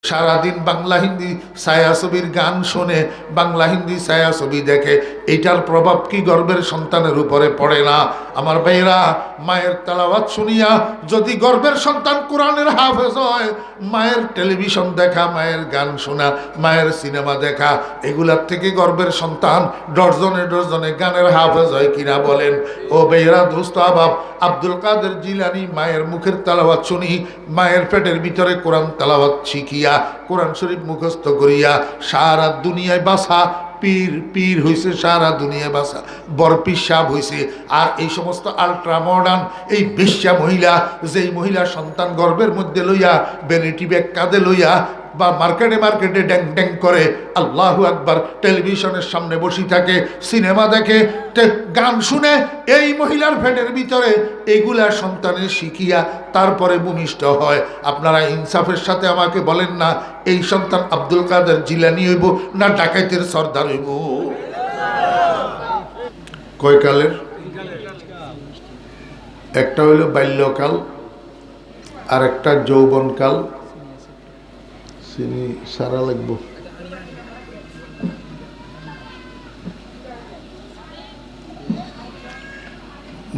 সারাদিন বাংলা হিন্দি ছায়াছবির গান শোনে, বাংলা হিন্দি ছায়াছবি দেখে, এটার প্রভাব কি গর্ভের সন্তানের উপরে পড়ে না? আমার ভাইরা, মায়ের তেলাওয়াত শুনিয়া যদি গর্ভের সন্তান কোরআনের হাফেজ হয়, মায়ের টেলিভিশন দেখা, মায়ের গান শোনা, মায়ের সিনেমা দেখা, এগুলার থেকে গর্ভের সন্তান ডজনে ডজনে গানের হাফেজ হয় কিনা বলেন? ও ভাইরা, দোস্ত আবাব, আব্দুল কাদের জিলানী মায়ের মুখের তেলাওয়াত শুনি, মায়ের পেটের ভিতরে কোরআন তেলাওয়াত শিখিয়া, কোরআন শরীফ মুখস্থ করিয়া সারা দুনিয়ায় বাসা পীর পীর হইছে, সারা দুনিয়ায় বাসা বরপীর সাহেব হইছে। আর এই সমস্ত আল্ট্রা মডার্ন এই বেশ্যা মহিলা, যেই মহিলা সন্তান গর্ভের মধ্যে লইয়া ভ্যানিটি ব্যাগ কাঁধে লইয়া বা মার্কেটে মার্কেটে ড্যাং ড্যাং করে, আল্লাহু আকবার, টেলিভিশনের সামনে বসে থাকে, সিনেমা দেখে, গান শুনে, এই মহিলার পেটের ভিতরে এগুলা সন্তানের শিখিয়া তারপরে ভূমিষ্ঠ হয়। আপনারা ইনসাফের সাথে আমাকে বলেন না, এই সন্তান আব্দুল কাদের জিলানী হইব না ডাকাইতের সর্দার হইব? কয় কালের? একটা হইল বাল্যকাল, আর একটা যৌবনকাল। চিনি সারা লাগব।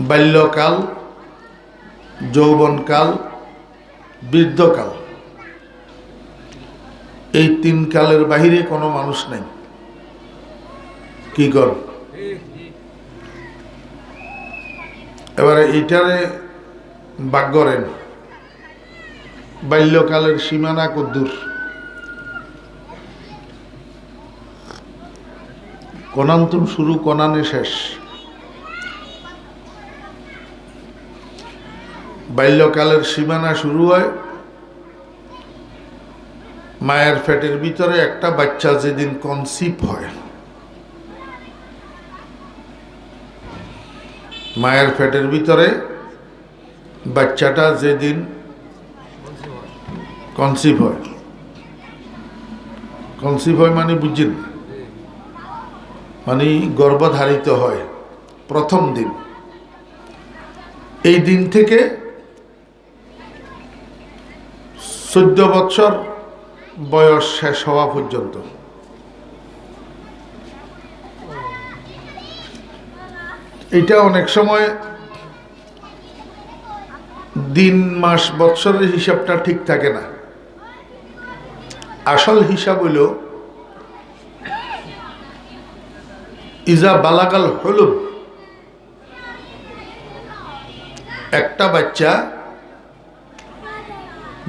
বাল্যকাল, যৌবনকাল, বৃদ্ধকাল, এই তিন কালের বাহিরে কোনো মানুষ নেই। কি কর? এবারে এইটারে ভাগ করেন, বাল্যকালের সীমানা কদ্দুর? কনান্তন শুরু, কনানে শেষ। বাল্যকালের সীমানা শুরু হয় মায়ের পেটের ভিতরে একটা বাচ্চা যেদিন কনসিভ হয়, মায়ের পেটের ভিতরে বাচ্চাটা যেদিন কনসিভ হয়, কনসিভ হয় মানে বুঝছেন, মানে গর্ভধারিত হয় প্রথম দিন, এই দিন থেকে 14 বছর বয়স শেষ হওয়া পর্যন্ত এটা অনেক সময় দিন মাস বৎসরের হিসাবটা ঠিক থাকে না। আসল হিসাব হইল ইজা বালাগাল হলুম, একটা বাচ্চা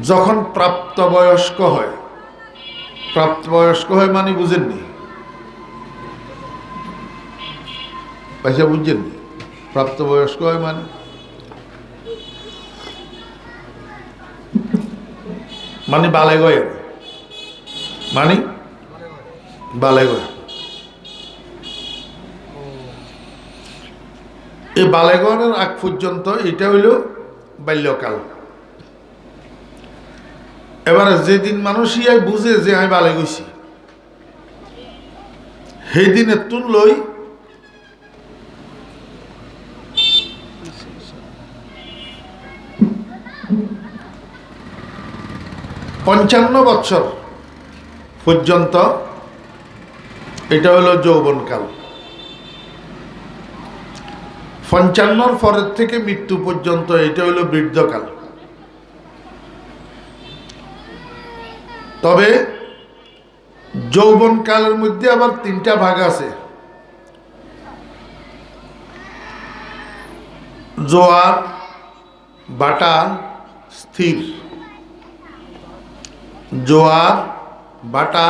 যখন প্রাপ্তবয়স্ক হয়, প্রাপ্তবয়স্ক হয় মানে বুঝেননি? পয়সা বুঝছেননি? প্রাপ্তবয়স্ক হয় মানে বালেগ হয়, মানে বালেগ হয়। এই বালেগনের আগ পর্যন্ত এটা হইল বাল্যকাল। এবারে যেদিন মানুষ ইয়াই বুঝে যে আমি বালে গেছি, সেই দিনের তুললই 55 বছর পর্যন্ত এটা হলো যৌবনকাল। 55 পরের থেকে মৃত্যু পর্যন্ত এটা হলো বৃদ্ধকাল। তবে যৌবনকালের মধ্যে আবার 3টা ভাগ আছে। জোয়ার, বাটা, স্থির। জোয়ার, বাটা,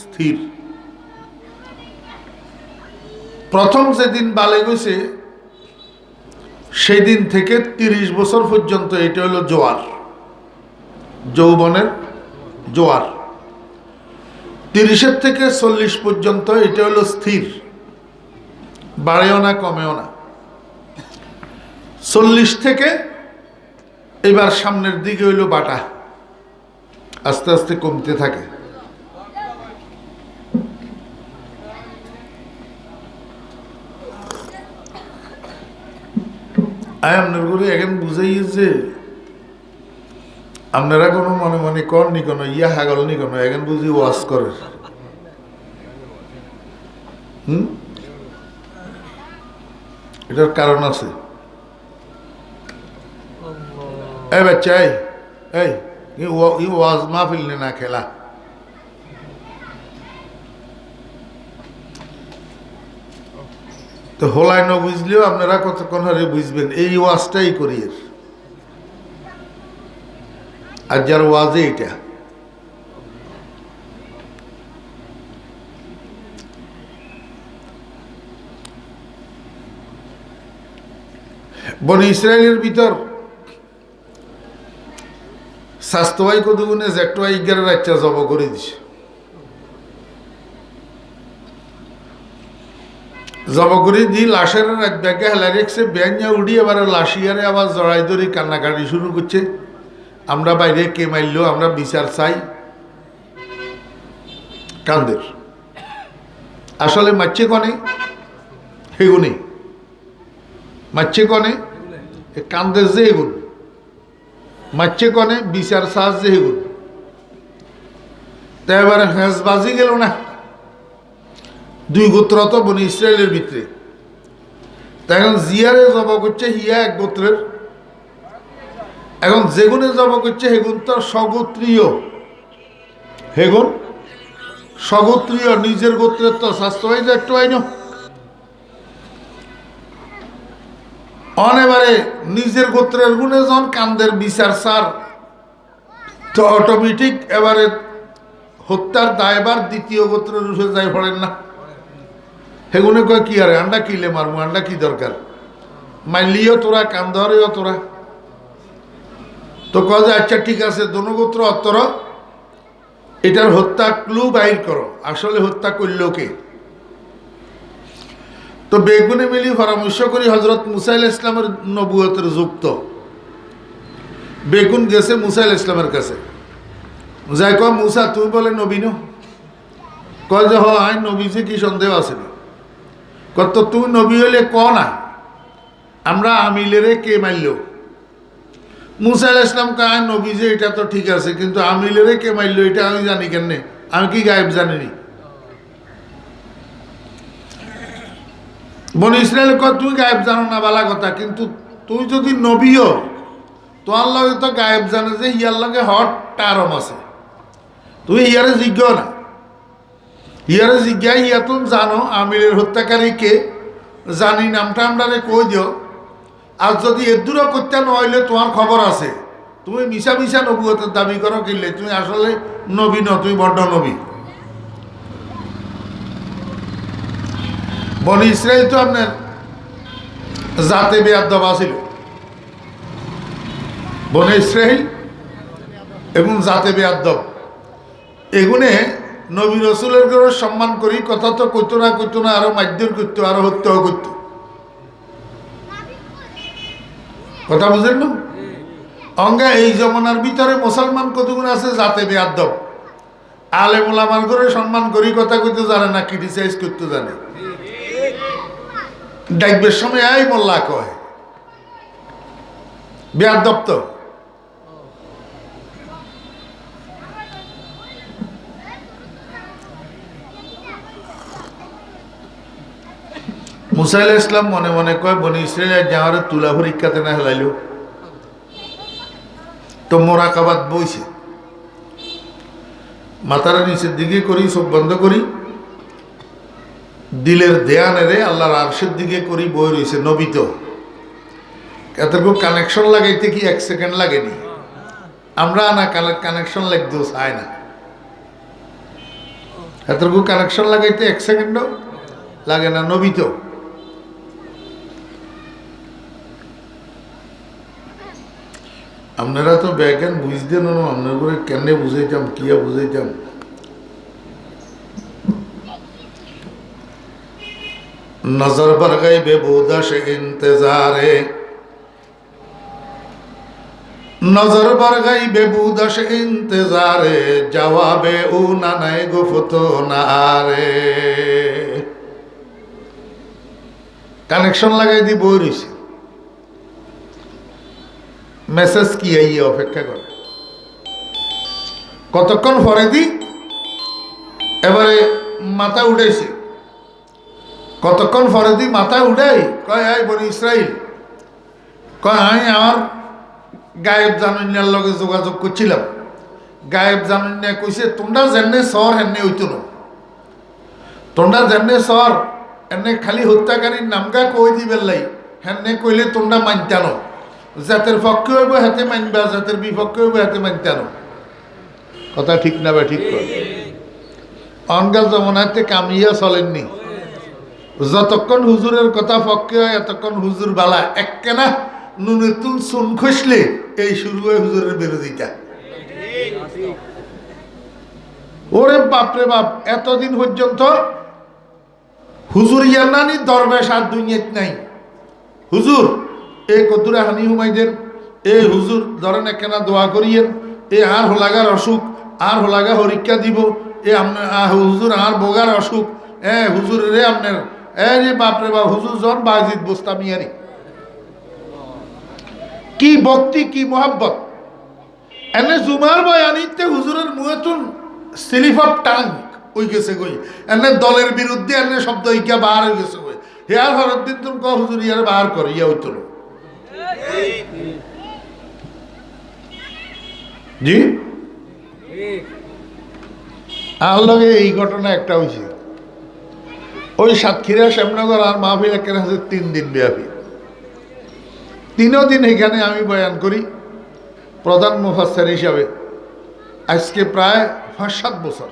স্থির। প্রথম যেদিন বালেগ হইছে সেই দিন থেকে 30 বছর পর্যন্ত এটা হলো জোয়ার, যৌবনের জোয়ার। 30 থেকে 40 পর্যন্ত এটা হলো স্থির, বাড়েও না কমেও না। 40 থেকে এবার সামনের দিকে হইল বাটা, আস্তে আস্তে কমতে থাকে। আয়াম নগরে এখন বুঝাইছে আপনারা কোনো মনে মনে করনি কোনো ইয়া হাগল নি কোনো এখন বুঝি ওয়াজ করে এটার কারণ আছে। এই বাচ্চা এই ওয়াজ মাহফিল না খেলা, তো হোলাই ন বুঝলেও আপনারা কতক্ষণ হারে বুঝবেন এই ওয়াজটাই করি। আর যার ওয়াজে এটা বনি ইসরায়েলের ভিতর স্বাস্থ্যবাই কতগুণে জ্যাঠা 11 বাচ্চা জব করে দিছে। জব করে দিয়ে লাশের এক ব্যাগে হেলা রেখছে, ব্যাঙা উড়ি এবার লাশিয়ারে আবার জড়াই ধরি কান্নাকাটি শুরু করছে। আমরা বাইরে কে মারলো, আমরা বিচার চাই। কান্দের আসলে মারছে কনে হেগুনে, মারছে কনে কান্দের যে হেগুন, মারছে কনে বিচার চাষ যে হেগুন। তা এবারে হেঁস বাজি গেল না, দুই গোত্র তো বনি ইসরায়েলের ভিতরে। তা এখন জিয়ারে জব করছে হিয়া এক গোত্রের, এখন যেগুনে জব করছে হেগুন তো স্বগোত্রীয়, হেগুন স্বগোত্রীয়, নিজের গোত্রের তো স্বাস্থ্য হয়ে যায় একটু আইন। অনেবারে নিজের গোত্রের গুণে যখন কান্দের বিচার সার, তো অটোমেটিক এবারে হত্যার দায়বার দ্বিতীয় গোত্রের উঠে যায় পড়েন না। হেগুনে কয় কি আরে আন্ডা কিলে মারবো, আন্ডা কি দরকার, মাইলিও তোরা কান্দরেও তোরা। তো কয় যে আচ্ছা ঠিক আছে দনগোত্র অত্তর এটার হত্যা ক্লু বাইর করো, আসলে হত্যা করল কে। তো বেগুনে মিলি পরামর্শ করি হজরত মুসা আলাইহিস ইসলামের নবুয়তের যুক্ত। বেগুন গেছে মুসা আলাইহিস ইসলামের কাছে, যাই কয় মুসা তুই বলে নবী ন? কয় যে হয় নবী, যে কি সন্দেহ আছে না? কত তুই নবী হইলে ক না, আমরা আমিলেরে কে মারল? মুসা আলাইহিস ইসলাম কয় নবী যে এটা তো ঠিক আছে, কিন্তু আমিলেরে কে মারল এটা আমি জানি কেন? আমি কি গায়েব জানিনি? বনি ইসরায়েল কয় তুই গায়েব জানো না বালা কথা, কিন্তু তুই যদি নবীও তোমার লগে তো গায়েব জানে যে হিয়ার লগে হট টারম আছে, তুই হিয়ারে জিজ্ঞ না, হিয়ারে জিজ্ঞা হিয়া তুমি জানো আমিরের হত্যাকারী কে, জানি নামটা আমরা কই দিও। আর যদি এদূরও করতে নইলে তোমার খবর আছে, তুমি মিশা মিশা নবুয়তের দাবি করো কিনলে তুমি আসলে নবী ন, তুমি বড্ড নবী। বনি ইসরায়েল তো আপনার জাতে বেয়াদব ছিল, বনি ইসরায়েল এবং জাতে বেয়াদব এগুনে নবী রসুলের করে সম্মান করি, কথা তো কইতো না, আরো মাধ্যর করতো, আরো হত্যাও করত। কথা বুঝেন না? অঙ্গা এই জমানার ভিতরে মুসলমান কতগুণ আছে জাতে বেয়াদব, আলেম ওলামার করে সম্মান করি, কথা কইতে জানে না, ক্রিটিসাইজ করতে জানে। ডাকবের সময় এই মোল্লা কয় বেয়াদব তো। মুসা আলাইহিস ইসলাম মনে মনে কয় বনি ইসরায়েল যাওয়ার তুলা পরীক্ষাতে না হেলাইল, তো মোরাকাবাত বইছে, মাথার নিচের দিকে করি, চোখ বন্ধ করি, দিলের দেয়ানেরে আল্লাহর আরশের দিকে করি বই রয়েছে। নবী তো এতটুকু কানেকশন লাগাইতে কি 1 সেকেন্ড লাগেনি? আমরা না কানেকশন লাগতেও চাই না, এতটুকু কানেকশন লাগাইতে 1 সেকেন্ডও লাগে না। নবী তো আপনারা তো ব্যাজ্ঞান বুঝতেন না, আপনার করে কেনে বুঝাইতাম, কিয়া বুঝাইতাম। नजर बर गई बेबूदश इंतजारे, नजर बर गई बेबूदश इंतजारे, जवाबे ऊना नए गुफ्तो नारे। কানেকশন লাগাই দি বই রইছে, মেসেজ কি এই অপেক্ষা করে। কতক্ষণ পরে দি এবারে মাথা উঠাইছে, কতক্ষণ পরে দি মাথা উঠাই কয় আই বনি ইসরাইল, কয় আমি আমার গায়েব জানুনিয়ার লগে যোগাযোগ করছিলাম, গায়েব জানুনিয়া কইছে তোমরা যেমনে সর হেনে হইতো না, তোমরা যেমনে সর এনে খালি হত্যাকারীর নামগা কই দিবেন লাই, হেনে কইলে তোমরা মানতানো, জাতের পক্ষে হইব হাতে মানবা, জাতের বিপক্ষে হইব হাতে মানতানো। কথা ঠিক না বা ঠিক কর? অনগাল জমানাতে কামিয়া চলেননি, যতক্ষণ হুজুরের কথা পক্ষে হয় এতক্ষণ হুজুর বালা, এককেনা নুনে তুল চুন খসলে এই শুরু হয় হুজুরের বিরোধিতা। ওরে বাপরে বাপ, এতদিন পর্যন্ত হুজুর ইয়ানানি দরবেশ আর দুনিয়াত নাই। হুজুর এই কতুরা হানি হুমাই দেন, এই হুজুর ধরেন একখানা দোয়া করিয়েন, এ আর হোলাগার অসুখ, আর হোলাগা হরিক্ষা দিব, এ আপনার হুজুর আর বোগার অসুখ, হুজুর রে আপনার রে বাপরে বাপ, হুজুর জন বাজিদ বোস্তামিয়ারি। কি ভক্তি, কি মোহাব্বত! এনে জুমার বয়ানিতে হুজুরের মুহেতুন স্লিপ অফ টাং ওই গেছে গই, এনে দলের বিরুদ্ধে এনে শব্দ ইকা বার হয়ে গেছে গই, হেয়ার হরের দিন তুমি কহ হুজুর ইয়ার বার করে ইয়া হইতো না। জি আর লগে এই ঘটনা একটা হয়েছে, ওই সাতক্ষীরা শ্যামনগর আর মাহফিল একের আছে 3 দিন ব্যাপী, 3 দিন এখানে আমি বয়ান করি প্রধান মুফাসসির হিসাবে। আজকে প্রায় 5-7 বছর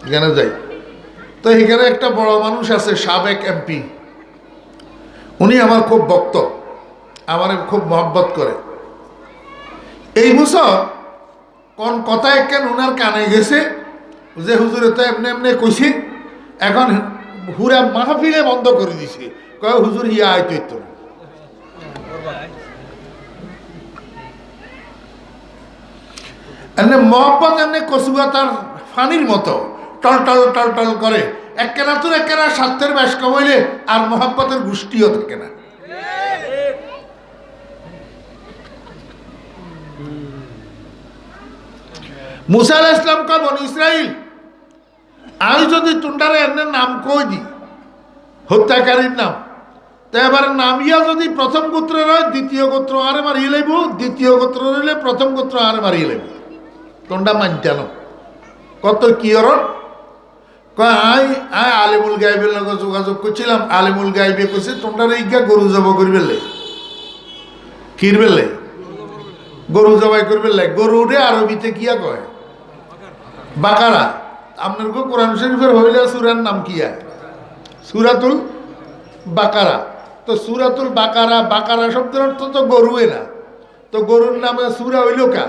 এখানে যাই। তো এখানে একটা বড় মানুষ আছে, সাবেক এমপি, উনি আমার খুব ভক্ত, আমার খুব মহব্বত করে। এই বছর কোন কথা কেন ওনার কানে গেছে যে হুজুরে তো এমনি এমনি কইছি, এখন হুরা মাহফিলে বন্ধ করে দিছে, কয় হুজুর ইয়া আইতো না। এমনি মহব্বত এমনি কচুয়া তার ফানির মতো টল টল টল টল করে, এককেনা তোর এককেনা স্বার্থের ব্যাস কমাইলে আর মহব্বতের গোষ্ঠীও থাকে না। মুসা আলাইহিস সালাম কয় বনি ইসরাইল, আমি যদি তুন্ডারে এমনি নাম কই দি হত্যাকারীর নাম, তো এবার নামিয়া যদি প্রথম গোত্রের হয় দ্বিতীয় গোত্র আরে মারিয়ে লাইব, দ্বিতীয় গোত্র রইলে প্রথম গোত্র আরে মারিয়ে লাইব, তোমরা মানতেন কত কি অরণ? কয় আই আই আলিমুল গাইবের লগে যোগাযোগ করছিলাম, আলিমুল গাইবে কইছে তোমরা ইজ্ঞা গরু জবাই করবে লাই, কিরবে লাই, গরু জবাই করবে লাই। গরুরে আরবিতে কিয়া কয়? বাকারা। আপনার কোরআন শরীফের হইলে সূরার নাম কি? সূরাতুল বাকারা। তো সূরাতুল বাকারা, বাকারা শব্দের অর্থ তো গরুয়ে না, তো গরুর নামে সূরা হইল কা?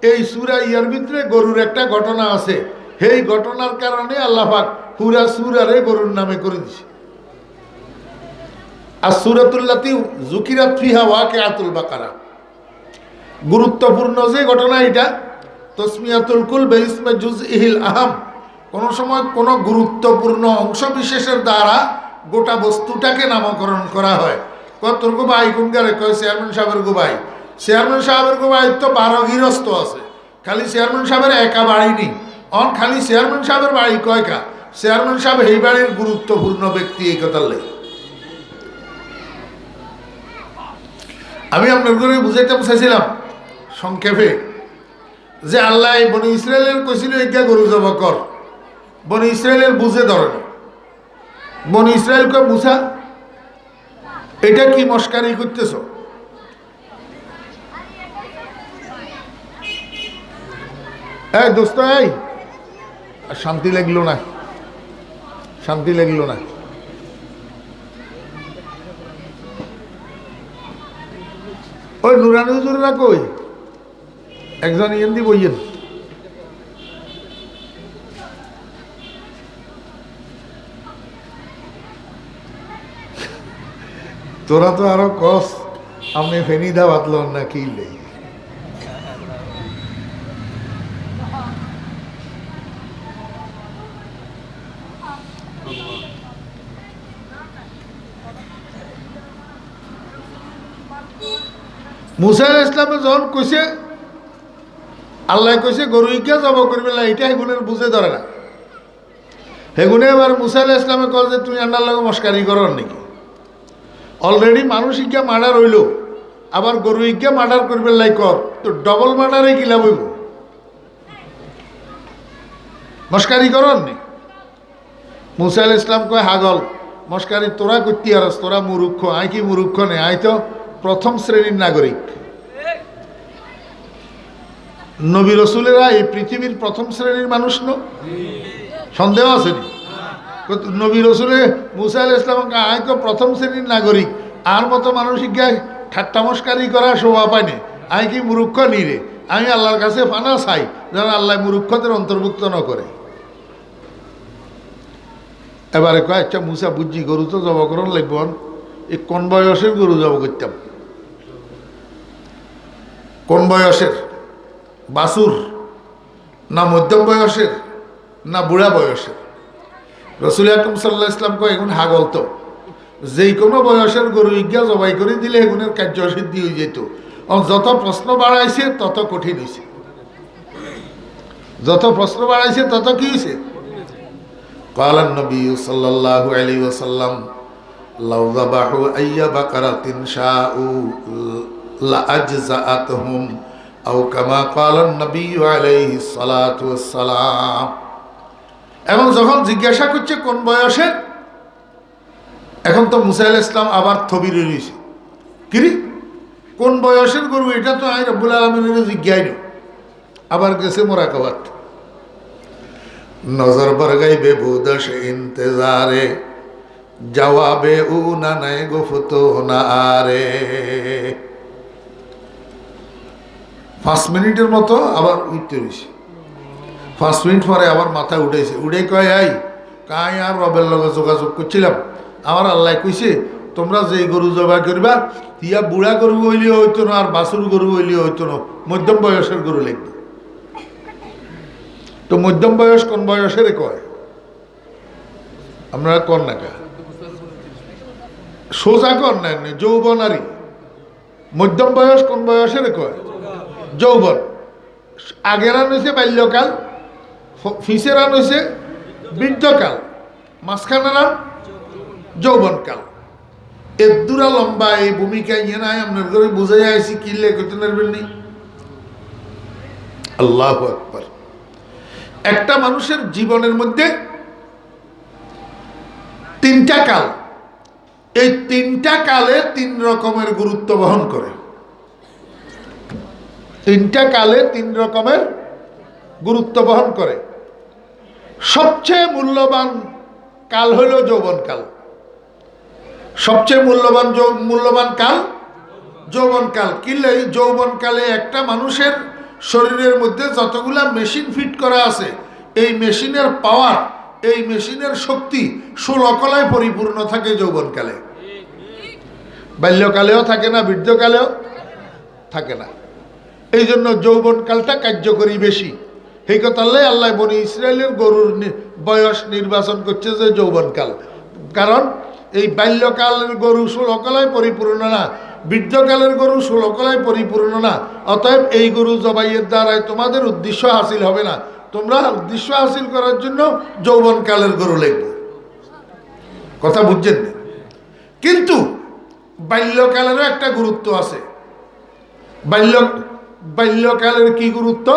এই সূরা ইয়ার ভিতরে গরুর একটা ঘটনা আছে, সেই ঘটনার কারণে আল্লাহ পাক পুরা সূরারে গরুর নামে করে দিছে। আর সূরাতুল্লাতি যুকিরাত ফিহা ওয়াকিআতুল বাকারা, গুরুত্বপূর্ণ যে ঘটনা এটা, তসমিয়াতুল কুল বিইসমে জুজইহিল আহাম, কোন সময় কোন গুরুত্বপূর্ণ অংশ বিশেষের দ্বারা গোটা বস্তুটাকে নামকরণ করা হয়। কয় তোর গো ভাই কোন গারে? কয় চেয়ারম্যান সাহেবের গো ভাই। চেয়ারম্যান সাহেবের গো ভাই তো 12 গৃহস্থ আছে, খালি চেয়ারম্যান সাহেবের একা বাড়ি নেই, অন খালি চেয়ারম্যান সাহেবের বাড়ি কয়কা? চেয়ারম্যান সাহেব এই বাড়ির গুরুত্বপূর্ণ ব্যক্তি, এই কথা লেগে আমি আপনার ঘরে বুঝাইতে চাইছিলাম সংক্ষেপে যে আল্লাহ বনি ইসরায়েলের কইছিল এটা গরু জবাই কর, বনি ইসরায়েলের বুঝে ধরে না। বনি ইসরায়েল কয় মুসা এটা কি মস্কারি করতেছ? এই দোস্ত, এই শান্তি লাগলো না, শান্তি লাগলো না। ওই নুরানি হুজুররা কই? একজন ইয়েন দি বইয়েন। তোরা তো আরো কস আপনি ফেনিদা বাতল না কি লে। মুসা আলাইহিস সালাম যখন কইছে আল্লাহ কইছে গরু ইজ্ঞা জব করবে না, এটা হেগুনের বুঝে ধরে না। হেগুনে এবার মুসা আলাইহিস ইসলামে কল যে তুই আন্নার লগে মস্কারি করার নাকি? অলরেডি মানুষ ইজ্ঞা মার্ডার হইল, আবার গরু ইজ্ঞা মার্ডার করবে লাই কর, তো ডবল মার্ডারে কিলা বইব? মস্কারি করার নি? মুসা আলাইহিস ইসলাম কয় হাগল মস্কারি তোরা করতে আরস, তোরা মুরুক্ষ, আই কি মুরুক্ষ নে, আই তো প্রথম শ্রেণীর নাগরিক। নবী রসুলেরা এই পৃথিবীর প্রথম শ্রেণীর মানুষ ন, সন্দেহ আছে নি? নবী রসুলে মুসা আলাইহিস ইসলাম আই তো প্রথম শ্রেণীর নাগরিক, আর মতো মানসিক গায়ে ঠাট্টা মস্কারি করা শোভা পায়নি, আই কি মুরুক্ষ নিরে, আমি আল্লাহর কাছে ফানা চাই যেন আল্লাহ মুরুক্ষদের অন্তর্ভুক্ত ন করে। এবারে কয় আচ্ছা মুসা বুঝছি গরু তো জব করন লাগব, এই কোন বয়সের গরু জব করতাম? কোন বয়সের? বাসুর না মধ্যম বয়সের না বুড়া বয়সের? রসুল আকরাম সাল্লাল্লাহু আলাইহি ওয়াসাল্লাম কয় এখন হাগল তো যেই কোনো বয়সের গরু ইজ্ঞা জবাই করে দিলে এগুনের কার্যসিদ্ধি হয়ে যেত। যত প্রশ্ন বাড়াইছে তত কঠিন হয়েছে, যত প্রশ্ন বাড়াইছে তত কি হয়েছে? قال النبي صلى الله عليه وسلم لو ذبحوا أي بقرة شاءوا لأجزأتهم أو كما قال النبي عليه الصلاة والسلام। এবং যখন জিজ্ঞাসা করছে কোন বয়সে, এখন তো মুসা আলাইহিস সালাম আবার থবির রয়েছে কিরি কোন বয়সের গরু, এটা তো আমি রব্বুল আলামিনের জিজ্ঞাই না, আবার গেছে মোরাকাবাত। নজর বরগাই বেবুদশ ইন্তজারে জবাবে উ না নাই গুফতো না আরে। 5 মিনিটের মতো আবার উঠতে রয়েছে, 5 মিনিট পরে আবার মাথা উঠেছে, উঠে কয় আই কাই আর রবের লগে যোগাযোগ করছিলাম, আমার আল্লাহ কইছে তোমরা যে গরু জবাই করবা ইয়া বুড়া গরু হইলেও হইতো না, আর বাছুর গরু হইলেও হইতো না, মধ্যম বয়সের গরু লাগবে। তো মধ্যম বয়স কোন বয়সের কয়? আমরা কর না কা সোজা কর না, যৌবনারি। মধ্যম বয়স কোন বয়সের কয়? যৌবন। আগের আন হয়েছে বাল্যকাল, ফিসের আন হয়েছে বৃদ্ধকাল, মাঝখানের আন যৌবনকাল। এদুরা লম্বা এই ভূমিকা ইয়ে নাই আপনার ঘরে বুঝাই আইসি, কিনলে করতে পারবেন নি। আল্লাহু আকবার। একটা মানুষের জীবনের মধ্যে 3টা কাল, এই 3টা কালে 3 রকমের গুরুত্ব বহন করে। 3টা কালে 3 রকমের গুরুত্ব বহন করে। সবচেয়ে মূল্যবান কাল হইল যৌবনকাল। সবচেয়ে মূল্যবান কাল যৌবনকাল। কিলে যৌবনকালে একটা মানুষের শরীরের মধ্যে যতগুলা মেশিন ফিট করা আছে, এই মেশিনের পাওয়ার, এই মেশিনের শক্তি 16 কলায় পরিপূর্ণ থাকে যৌবনকালে। বাল্যকালেও থাকে না, বৃদ্ধকালেও থাকে না। এই জন্য যৌবনকালটা কার্যকরী বেশি। এই কথা আল্লাহ বনি ইসরায়েলের গরুর বয়স নির্বাচন করছে যে যৌবনকাল, কারণ এই বাল্যকালের গরু 16 কলায় পরিপূর্ণ না, বৃদ্ধকালের গরু 16 কলায় পরিপূর্ণ না। অতএব এই গরু জবাইয়ের দ্বারাই তোমাদের উদ্দেশ্য হাসিল হবে না, তোমরা উদ্দেশ্য হাসিল করার জন্য যৌবনকালের গরু লাগবে। কথা বুঝছেন না? কিন্তু বাল্যকালেরও একটা গুরুত্ব আছে। বাল্যকালের কি গুরুত্ব?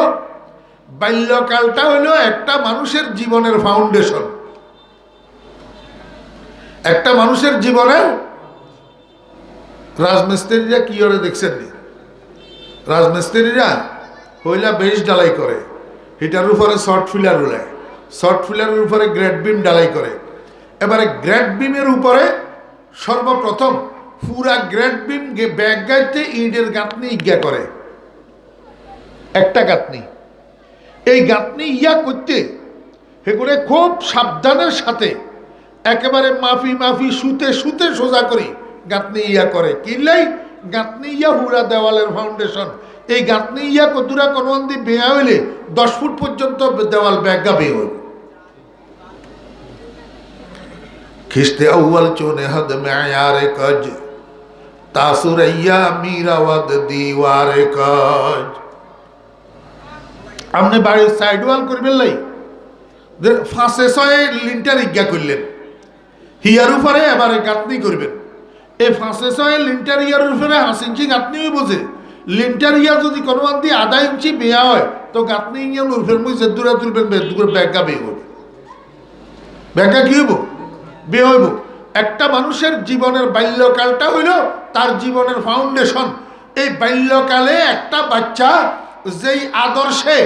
বাল্যকালটা হলো একটা মানুষের জীবনের ফাউন্ডেশন। একটা মানুষের জীবনের, রাজমিস্ত্রিরা কি করে দেখছেন নি? রাজমিস্ত্রিরা হইলা বেশ ডালাই করে, হিটার উপরে শর্ট ফিলার উলায়, শর্ট ফিলারের উপরে গ্রেড বিম ডালাই করে। এবারে গ্রেড বিমের উপরে সর্বপ্রথম পুরা গ্রেড বিম ব্যাগ গাইতে ইটের গাঁথনি ইজ্ঞা করে, একটা গাঁথনি। এই গাঁথনি ইয়া করতে সেগুলো খুব সাবধানের সাথে একেবারে মাফি মাফি সুতে সুতে সোজা করি গাঁথনি ইয়া করে। কিনলেই গাঁথনি ইয়া হুড়া দেওয়ালের ফাউন্ডেশন। এই গাঁথনি ইয়া কতুরা কোনো অন্দি বেয়া হইলে 10 ফুট পর্যন্ত দেওয়াল ব্যাগা বেয়ে হইব। খিস্তে আউয়াল চোনে হদ মেয়ারে কজ তাসুরাইয়া মিরাওয়াদ দিওয়ারে কজ। আপনি বাড়ির সাইড ওয়াল করবেন লাই, ফাঁসে ছয়ে লিনটার ইজ্ঞা করলেন, হিয়ার উপরে এবারে গাঁথনি করবেন। এই ফাঁসে ছয়ে লিনটার ইয়ার উপরে 5 ইঞ্চি গাঁথনিও বোঝে। লিনটার ইয়া যদি কোনো মান দিয়ে 1/2 ইঞ্চি বেয়া হয়, তো গাঁথনি ইয়া উর্ফের মুই যে দূরে তুলবেন, বেদুরে ব্যাগা বেয়ে হইব। ব্যাগা কি হইব? বেয়ে হইব। একটা মানুষের জীবনের বাল্যকালটা হইল তার জীবনের ফাউন্ডেশন। এই বাল্যকালে একটা বাচ্চা যেই আদর্শে,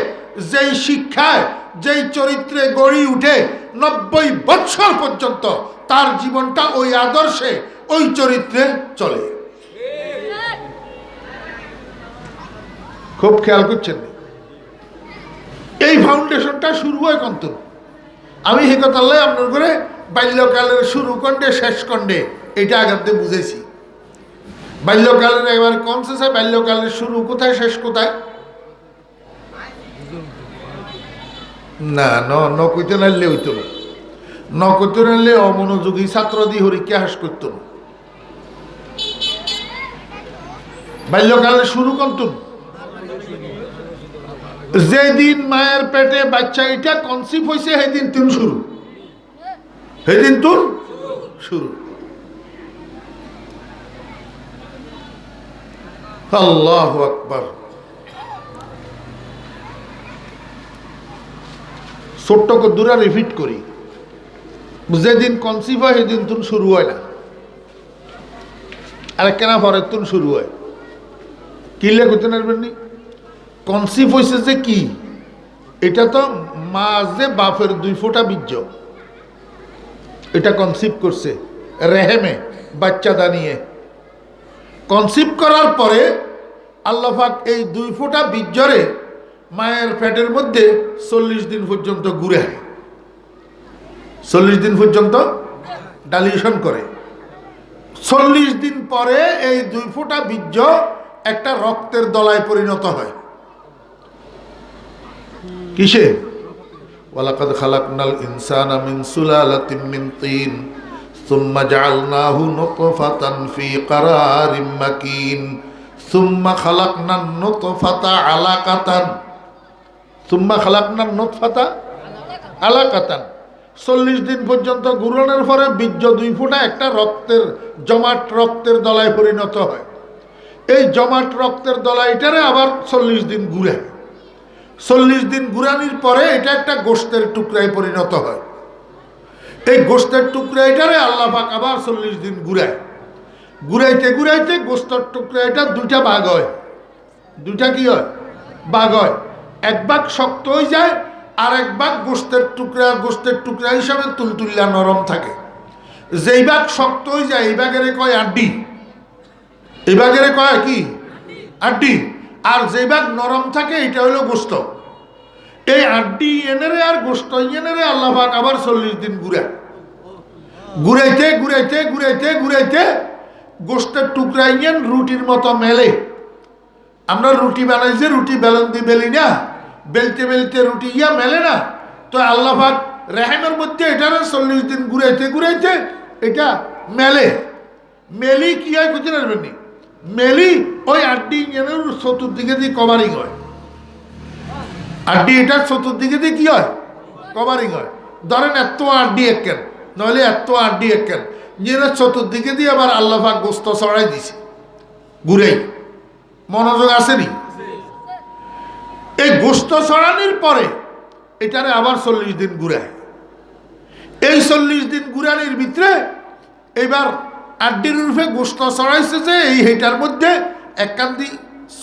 যেই শিক্ষায়, যেই চরিত্রে গড়ি উঠে, 90 বৎসর পর্যন্ত তার জীবনটা ওই আদর্শে, ওই চরিত্রে চলে। খুব খেয়াল করছেন, এই ফাউন্ডেশনটা শুরু হয় কত। আমি হে কথা আপনার করে বাল্যকালের শুরু কন্ডে শেষ কন্ডে এটা আগাতে বুঝেছি। বাল্যকালের এবার কোন শেষে, বাল্যকালের শুরু কোথায়, শেষ কোথায়? না ন কইতে নাইলে হইতো না, ন কইতে নাইলে অমনোযোগী ছাত্র দিয়ে হরিকে হাস করতো না। বাল্যকালের শুরু কন্তুন যেদিন মায়ের পেটে বাচ্চা এটা কনসিভ হয়েছে, সেদিন তুন শুরু, সেদিন তুন শুরু। আল্লাহু আকবার। ছোট্ট দূরা রিপিট করি, যেদিন কনসিভ হয় সেদিন তুন শুরু হয় না, আর কেনা পরের তুন শুরু হয়। কিলে করতে পারবেন নি? কনসিভ হয়েছে যে কি, এটা তো মা যে বাপের 2 ফোঁটা বীর্য, এটা কনসিভ করছে রেহেমে বাচ্চা দানিয়ে। কনসিভ করার পরে আল্লাহ পাক এই 2 ফোঁটা বীর্যরে মায়ের পেটের মধ্যে 40 দিন পর্যন্ত ঘুরে, 40 দিন পর্যন্ত ডালিউশন করে। 40 দিন পরে এই 2 ফোঁটা বীর্য একটা রক্তের দলায় পরিণত হয়। কিসে? ওয়ালাকাদ খালাকনাল ইনসানা মিন সুলালাতিন মিন তিন সুম্মা জাআলনাহু নুতফাতান ফি ক্বারারিম মাকিন সুম্মা খালাকনান নুতফাতা আলাকাতান সুম্মা খালাকনান নুতফাতা আলাকাতান। 40 দিন পর্যন্ত ঘুরানোর পরে বীর্য 2 ফোঁটা একটা রক্তের জমাট রক্তের দলায় পরিণত হয়। এই জমাট রক্তের দলাইটারে আবার 40 দিন ঘুরে, 40 দিন ঘুরানির পরে এটা একটা গোশতের টুকরায় পরিণত হয়। এই গোশতের টুকরাইটারে আল্লাহ পাক আবার 40 দিন ঘুরায়। ঘুরাইতে ঘুরাইতে গোশতের টুকরাইটা 2টা ভাগ হয়। 2টা কি হয়? ভাগ হয়। এক ভাগ শক্ত হয়ে যায়, আর এক ভাগ গোশতের টুকরা হিসাবে তুলতুল্লা নরম থাকে। যেই ভাগ শক্ত হয়ে যায় এই ভাগের কয় আড্ডি, এই ভাগের কয় কি? আড্ডি। আর যে ভাগ নরম থাকে এটা হলো গোশত। এই আড্ডি এনেরে আর গোশত এনেরে আল্লাহ পাক আবার 40 দিন ঘুরাইতে ঘুরাইতে ঘুরাইতে ঘুরাইতে গোশতের টুকরা ইয়েন রুটির মতো মেলে। আমরা রুটি বানাই যে রুটি বেলন দিয়ে বেলি না, বেলতে বেলতে রুটি ইয়া মেলে না, তো আল্লাহ পাক রেহেমের মধ্যে এটার 40 দিন ঘুরাইতে ঘুরাইতে এটা মেলে। মেলি কি হয় বুঝতে পারবেন নি? মেলি ওই আড্ডি ইঞ্জিনের চতুর্দিকে দিয়ে কভারিং হয়। আড্ডি এটার চতুর্দিকে দিয়ে কি হয়? কভারিং হয়। ধরেন এত আড্ডি একেন, নইলে এত আড্ডি একেন, ইঞ্জিনের চতুর্দিকে দিয়ে আবার আল্লাহ পাক গোস্ত ছড়াই দিছে ঘুরেই। মনোযোগ আসেনি? এই গোস্ত ছড়ানোর পরে এটারে আবার 40 দিন ঘুরায়। এই 40 দিন ঘুরানির ভিতরে এবার আড্ডির রূপে গোস্ত ছড়াইছে যে এই হেটার মধ্যে এককান্দি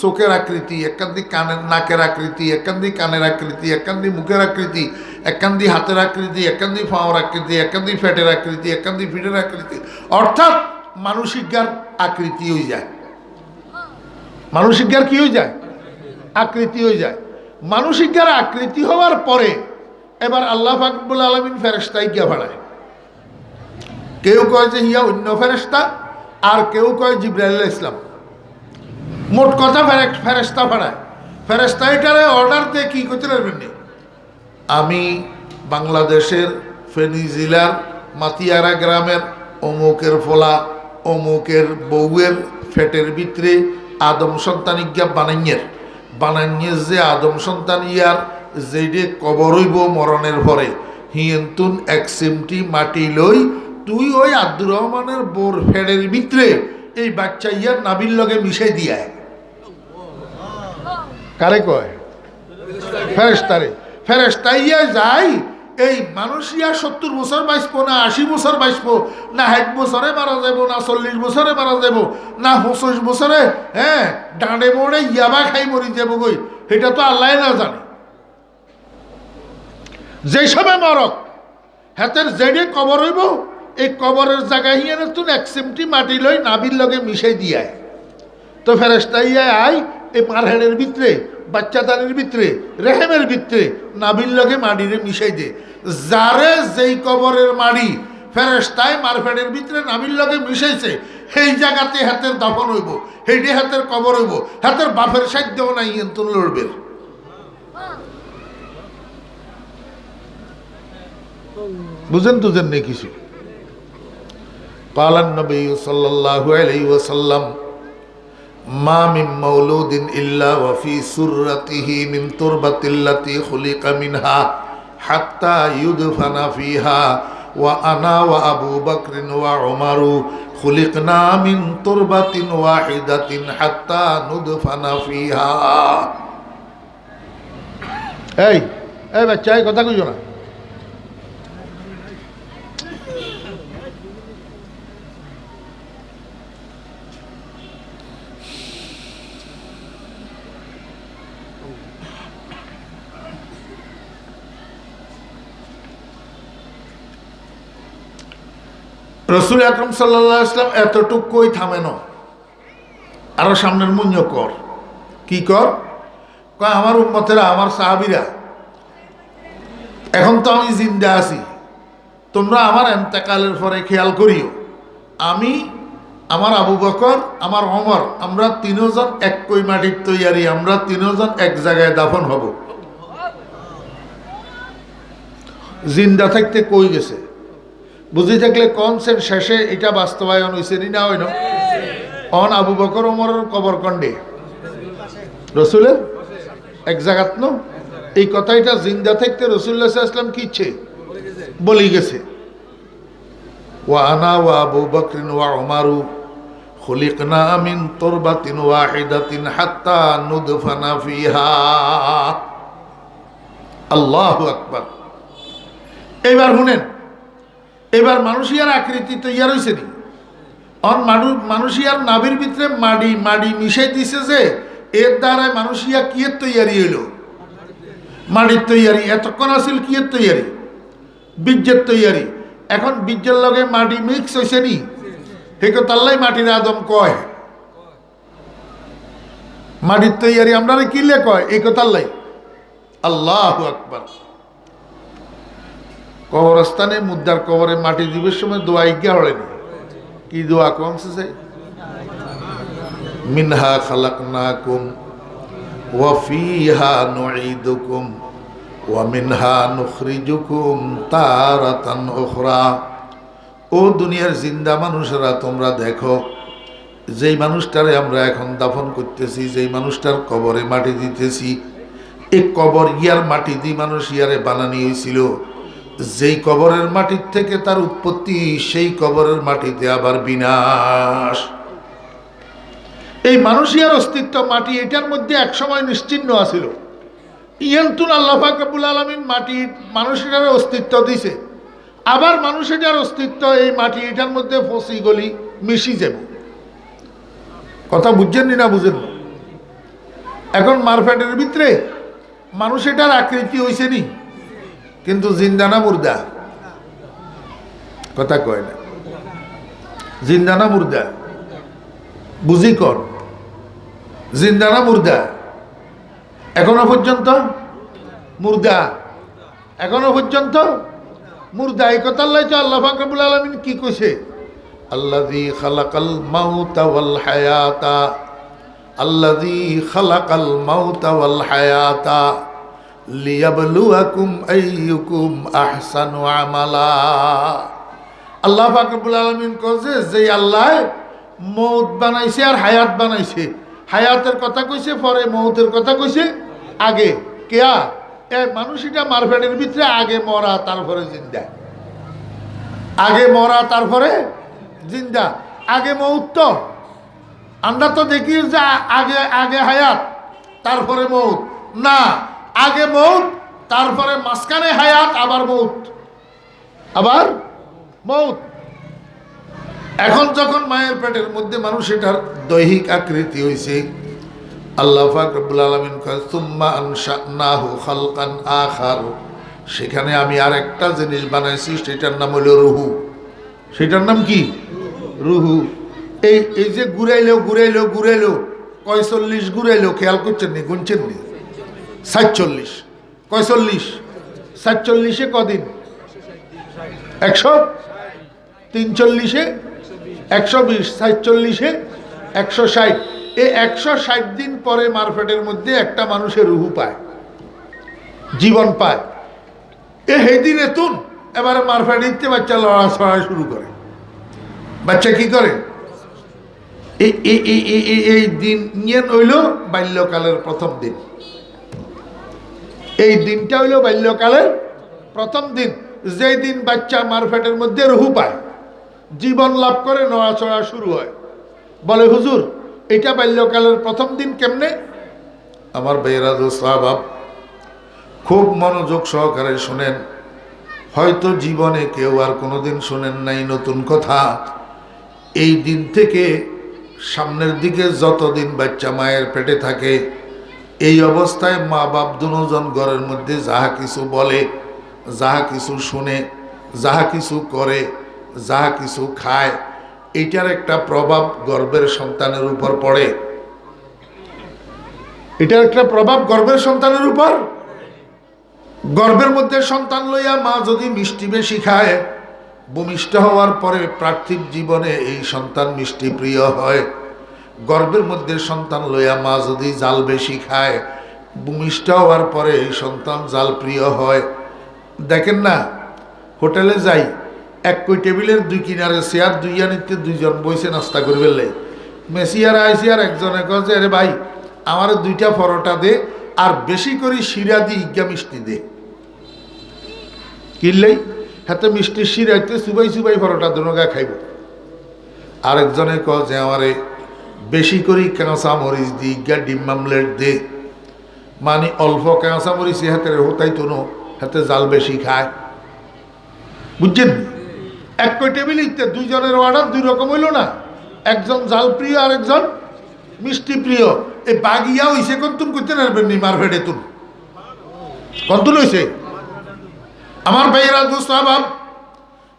চোখের আকৃতি, এককান্দি কানের নাকের আকৃতি, এককান্দি কানের আকৃতি, এককান্দি মুখের আকৃতি, এককান্দি হাতের আকৃতি, এককান্দি পাওয়ার আকৃতি, এককান্দি ফ্যাটের আকৃতি, এককান্দি ফিটের আকৃতি, অর্থাৎ মানসিকজ্ঞার আকৃতি হয়ে যায়। মানসিকজ্ঞার কি হয়ে যায়? আকৃতি হয়ে যায়। মানসিকজ্ঞার আকৃতি হওয়ার পরে এবার আল্লাহ পাক রব্বুল আলামিন ফেরেশতাই গিয়া ভাড়ায়। কেউ কয় যে ইয়া অন্য ফেরেশতা, আর কেউ কয় জিবরাইল আলাইহিস সালাম। মোট কথা ফেরেশতা ভাড়ায়। ফেরেশতা এটারে অর্ডার দিয়ে কি করতে পারবেন? আমি বাংলাদেশের ফেনী জেলার মাতিয়ারা গ্রামের অমুকের ফলা অমুকের বউয়ের ফেটের ভিতরে আদম সন্তান ইজ্ঞা বানাইয়ের যে আদম সন্তান ইয়ার যেইডে কবর হইব মরণের পরে হিয়েন্তুন এক সিমটি মাটি লই তুই ওই আব্দুর রহমানের বোর ফেডের ভিতরে এই বাচ্চা ইয়ার নাবির লগে মিশাই দিয়ায়। কারে কয়? ফেরেশতারে। ফেরেশতা ইয়া যায় এই মানুষ ইয়া 70 বছর বাঁচবো না 80 বছর বাঁচবো না 60 বছরে মারা যাবো না 40 বছরে মারা যাবো না 25 বছরে ডাঁডে মোড়ে ইয়াবা খাই মরি যাবো গই, এটা তো আল্লাহ না জানে। যে সময় মরক হাতের জেডে কবর হইব এই কবরের জায়গায় হিয়ে তুন এক সিমটি মাটি লই নাবির লগে মিশাই দিয়ায়। তো ফেরেশতা ইয়া আয় এই মারহেডের ভিতরে বাচ্চাদানের ভিতরে রেহেমের ভিতরে নাবির লগে মাটিরে মিশাই দে। যারে যেই কবরের মাড়ি ফেরেশতায় মারফেডের ভিতরে নাবির লগে মিশাইছে সেই জায়গাতে হাতের দাফন হইব, সেইটি হাতের কবর হইব। হাতের বাপের সাধ্যও নাই কিন্তু লড়বে। বুঝেন তুঝেন নেই কিছু? কালান নবী সাল্লাল্লাহু আলাইহি ওয়াসাল্লাম মা মিন মাউলুদিন ইল্লা ওয়া ফি সুররাতিহি মিন তুরবাতিল্লাতি খুলিকা মিনহা হাত্তা ইউদফানা ফিহা ওয়া আনা ওয়া আবু বকর ওয়া উমারু খুলিকনা মিন তুরবাতিন ওয়াহিদাতিন হাত্তা নুদফানা ফিহা। এই বাচ্চা এই কথা কইছো না। রসুল আকরম সাল্লাল্লাহু আলাইহি ওয়াসাল্লাম এতটুক কই থামেন, আরো সামনের মুঞ্জ কর। কি কর? কয় আমার উম্মতেরা আমার সাহাবীরা এখন তো আমি জিন্দা আছি, তোমরা আমার এন্তেকালের পরে খেয়াল করিও আমি আমার আবু বকর আমার ওমর আমরা তিনজন এক কই মাটির তৈয়ারি, আমরা তিনজন এক জায়গায় দাফন হব। জিন্দা থাকতে কই গেছে? বুঝি থাকলে কনসেন্ট শেষে এটা বাস্তবায়ন হয়েছে না হয় না? অন আবু বকর ওমরের কবর কন্ডে রসুলের এক জায়গাত ন এই কথাটা জিন্দা থাকতে রাসূলুল্লাহ সাল্লাল্লাহু আলাইহি ওয়াসাল্লাম কি ইচ্ছে বলি গেছে। ওয়া আনা ওয়া আবু বকর ওয়া উমারু খুলিকনা মিন তুরবাতিন ওয়াহিদাতিন হাত্তা নুদফানা ফিহা। আল্লাহু আকবার। এবার শুনেন, এবার মানুষিয়ার আকৃতি তৈয়ার হয়েছে নি? অন মানুষিয়ার নাভির ভিতরে মাড়ি মিশাই দিছে যে এর দ্বারায় মানুষিয়া কিয়ের তৈয়ারি হইল? মাটির তৈয়ারি। এতক্ষণ আসিল কিয়ের তৈয়ারি? বীর্যের তৈয়ারি। এখন বীর্যের লগে মাটি মিক্স হয়েছে নি? ঠিক তাল্লাই মাটির আদম কয় মাটির তৈয়ারি আমরা কিলে কয় এই কথাল্লাই। আল্লাহু আকবার। কবরস্থানে মুদ্রার কবরে মাটি দিবের সময় দোয়া ইজ্ঞা হয়নি। কি দোয়া কমছে? মিনহা খালাকনাকুম ওয়া ফিহা নুঈদুকুম ওয়া মিনহা নুখরিজুকুম তারাতান উখরা। ও দুনিয়ার জিন্দা মানুষেরা তোমরা দেখো, যেই মানুষটারে আমরা এখন দাফন করতেছি, যেই মানুষটার কবরে মাটি দিতেছি, এই কবর ইয়ার মাটি দিয়ে মানুষ ইয়ারে বানানি হয়েছিল। যেই কবরের মাটির থেকে তার উৎপত্তি, সেই কবরের মাটিতে আবার বিনাশ। এই মানুষিয়ার অস্তিত্ব মাটি এটার মধ্যে একসময় নিশ্চিহ্ন আছিল। ইয়ান্তুন আল্লাহ পাক রব্বুল আলামিন মাটি মানুষের অস্তিত্ব দিছে, আবার মানুষের অস্তিত্ব এই মাটি এটার মধ্যে ফসি গলি মিশি যাব। কথা বুঝছেন না? বুঝেন না? এখন মারফেটের ভিতরে মানুষ এটার আকৃতি হয়েছে নি, কিন্তু জিন্দা না মুর্দা? কথা কয় না। জিন্দা না মুর্দা? বুঝি কর। জিন্দা না মুর্দা? এখনো পর্যন্ত মুর্দা। এখনো পর্যন্ত মুর্দা। এই কথার লাই তো আল্লাহ পাক রব্বুল আলামিন কি কইছে? আল্লাযী খালাকাল মাউতা ওয়াল হায়াতা, আল্লাযী খালাকাল মাউতা ওয়াল হায়াতা লিয়াবলুয়াকুম আইয়ুকুম আহসানু আমালা। আল্লাহ পাক রব্বুল আলামিন কইছে যে আল্লাহ মৌত বানাইছে আর হায়াত বানাইছে। হায়াতের কথা কইছে পরে, মৌতের কথা কইছে আগে। কেয়া এই মানুষটা মারফেটের ভিতরে আগে মরা তারপরে জিন্দা, আগে মরা তারপরে জিন্দা, আগে মৌত। আমরা তো দেখি যে আগে আগে হায়াত তারপরে মৌত, না, আগে মৌত তারপরে মাঝখানে হায়াত আবার মৌত, আবার মৌত। এখন যখন মায়ের পেটের মধ্যে মানুষ এটার দৈহিক আকৃতি হয়েছে, আল্লাহ পাক রব্বুল আলামিন কয় সুম্মা আনশানাহু খালকান আখার, সেখানে আমি আরেকটা জিনিস বানাইছি, সেটার নাম হলো রুহু। সেটার নাম কি? রুহু। এই যে ঘুরাইলো ঘুরাইলো ঘুরাইলো, ৪৫ ঘুরাইলো, খেয়াল করছেন নি? গুনছেন নি? ৪৭। ৪৫ ৪৭-এ কদিন? ১০০। ৪৩-এ ১২০, ৪৭-এ ১৬০। এই ১৬০ দিন পরে মারফেটের মধ্যে একটা মানুষের রুহু পায়, জীবন পায়। এই দিন এতুন এবারে মারফেট দিতে বাচ্চা লড়াছড়া শুরু করে। বাচ্চা কি করে? এই দিন নিয়ে হইল বাল্যকালের প্রথম দিন। এই দিনটা হইল বাল্যকালের প্রথম দিন, যেই দিন বাচ্চা মারফেটের মধ্যে রুহু পায়, জীবন লাভ করে, নড়াচড়া শুরু হয়। বলে হুজুর এটা বাল্যকালের প্রথম দিন কেমনে? আমার ভাইয়েরা সাহাব খুব মনোযোগ সহকারে শোনেন, হয়তো জীবনে কেউ আর কোনোদিন শোনেন নাই নতুন কথা। এই দিন থেকে সামনের দিকে যতদিন বাচ্চা মায়ের পেটে থাকে, এই অবস্থায় মা বাপ দুজন ঘরের মধ্যে যাহা কিছু বলে, যাহা কিছু শুনে, যাহা কিছু করে, যাহা কিছু খায়, এটার একটা প্রভাব গর্ভের সন্তানের উপর পড়ে। এটার একটা প্রভাব গর্ভের সন্তানের উপর। গর্ভের মধ্যে সন্তান লইয়া মা যদি মিষ্টি বেশি খায়, ভূমিষ্ঠ হওয়ার পরে পার্থিব জীবনে এই সন্তান মিষ্টি প্রিয় হয়। গর্ভের মধ্যে সন্তান লইয়া মা যদি জাল বেশি খায়, ভূমিষ্ঠ হওয়ার পরে এই সন্তান জাল প্রিয় হয়। দেখেন না, হোটেলে যাই, এক কই টেবিলের দুই কিনারে চেয়ার দুইয়া নিতে দুইজন বইছে নাস্তা করবে, মেসিয়ার আইসিয়ার একজনে কয় যে আরে ভাই আমার 2টা পরোটা দে, আর বেশি করে শিরা দি, ইজ্ঞা মিষ্টি দে। কিনলেই হাতে মিষ্টি শিরাইতে চুবাই চুবাই পরোটা দুনগা খাইব। আরেকজনে কয় যে আমারে বেশি করে কাঁচা মরিচ দি, ইজ্ঞা ডিম আমলেট দে। মানে অল্প কাঁচা মরিচ হাতের হতাই তো হাতে জাল বেশি খায়। বুঝছেন? এক কই টেবিল ইতে দুইজনের অর্ডার দুই রকম হইল না, একজন জাল প্রিয় আর একজন মিষ্টি প্রিয়। এই বাগিয়া হইছে কন্তুন করতে নারবেন নি মারভেড়ে তুন কন্তুন হইছে। আমার ভাইয়েরা সাহাব,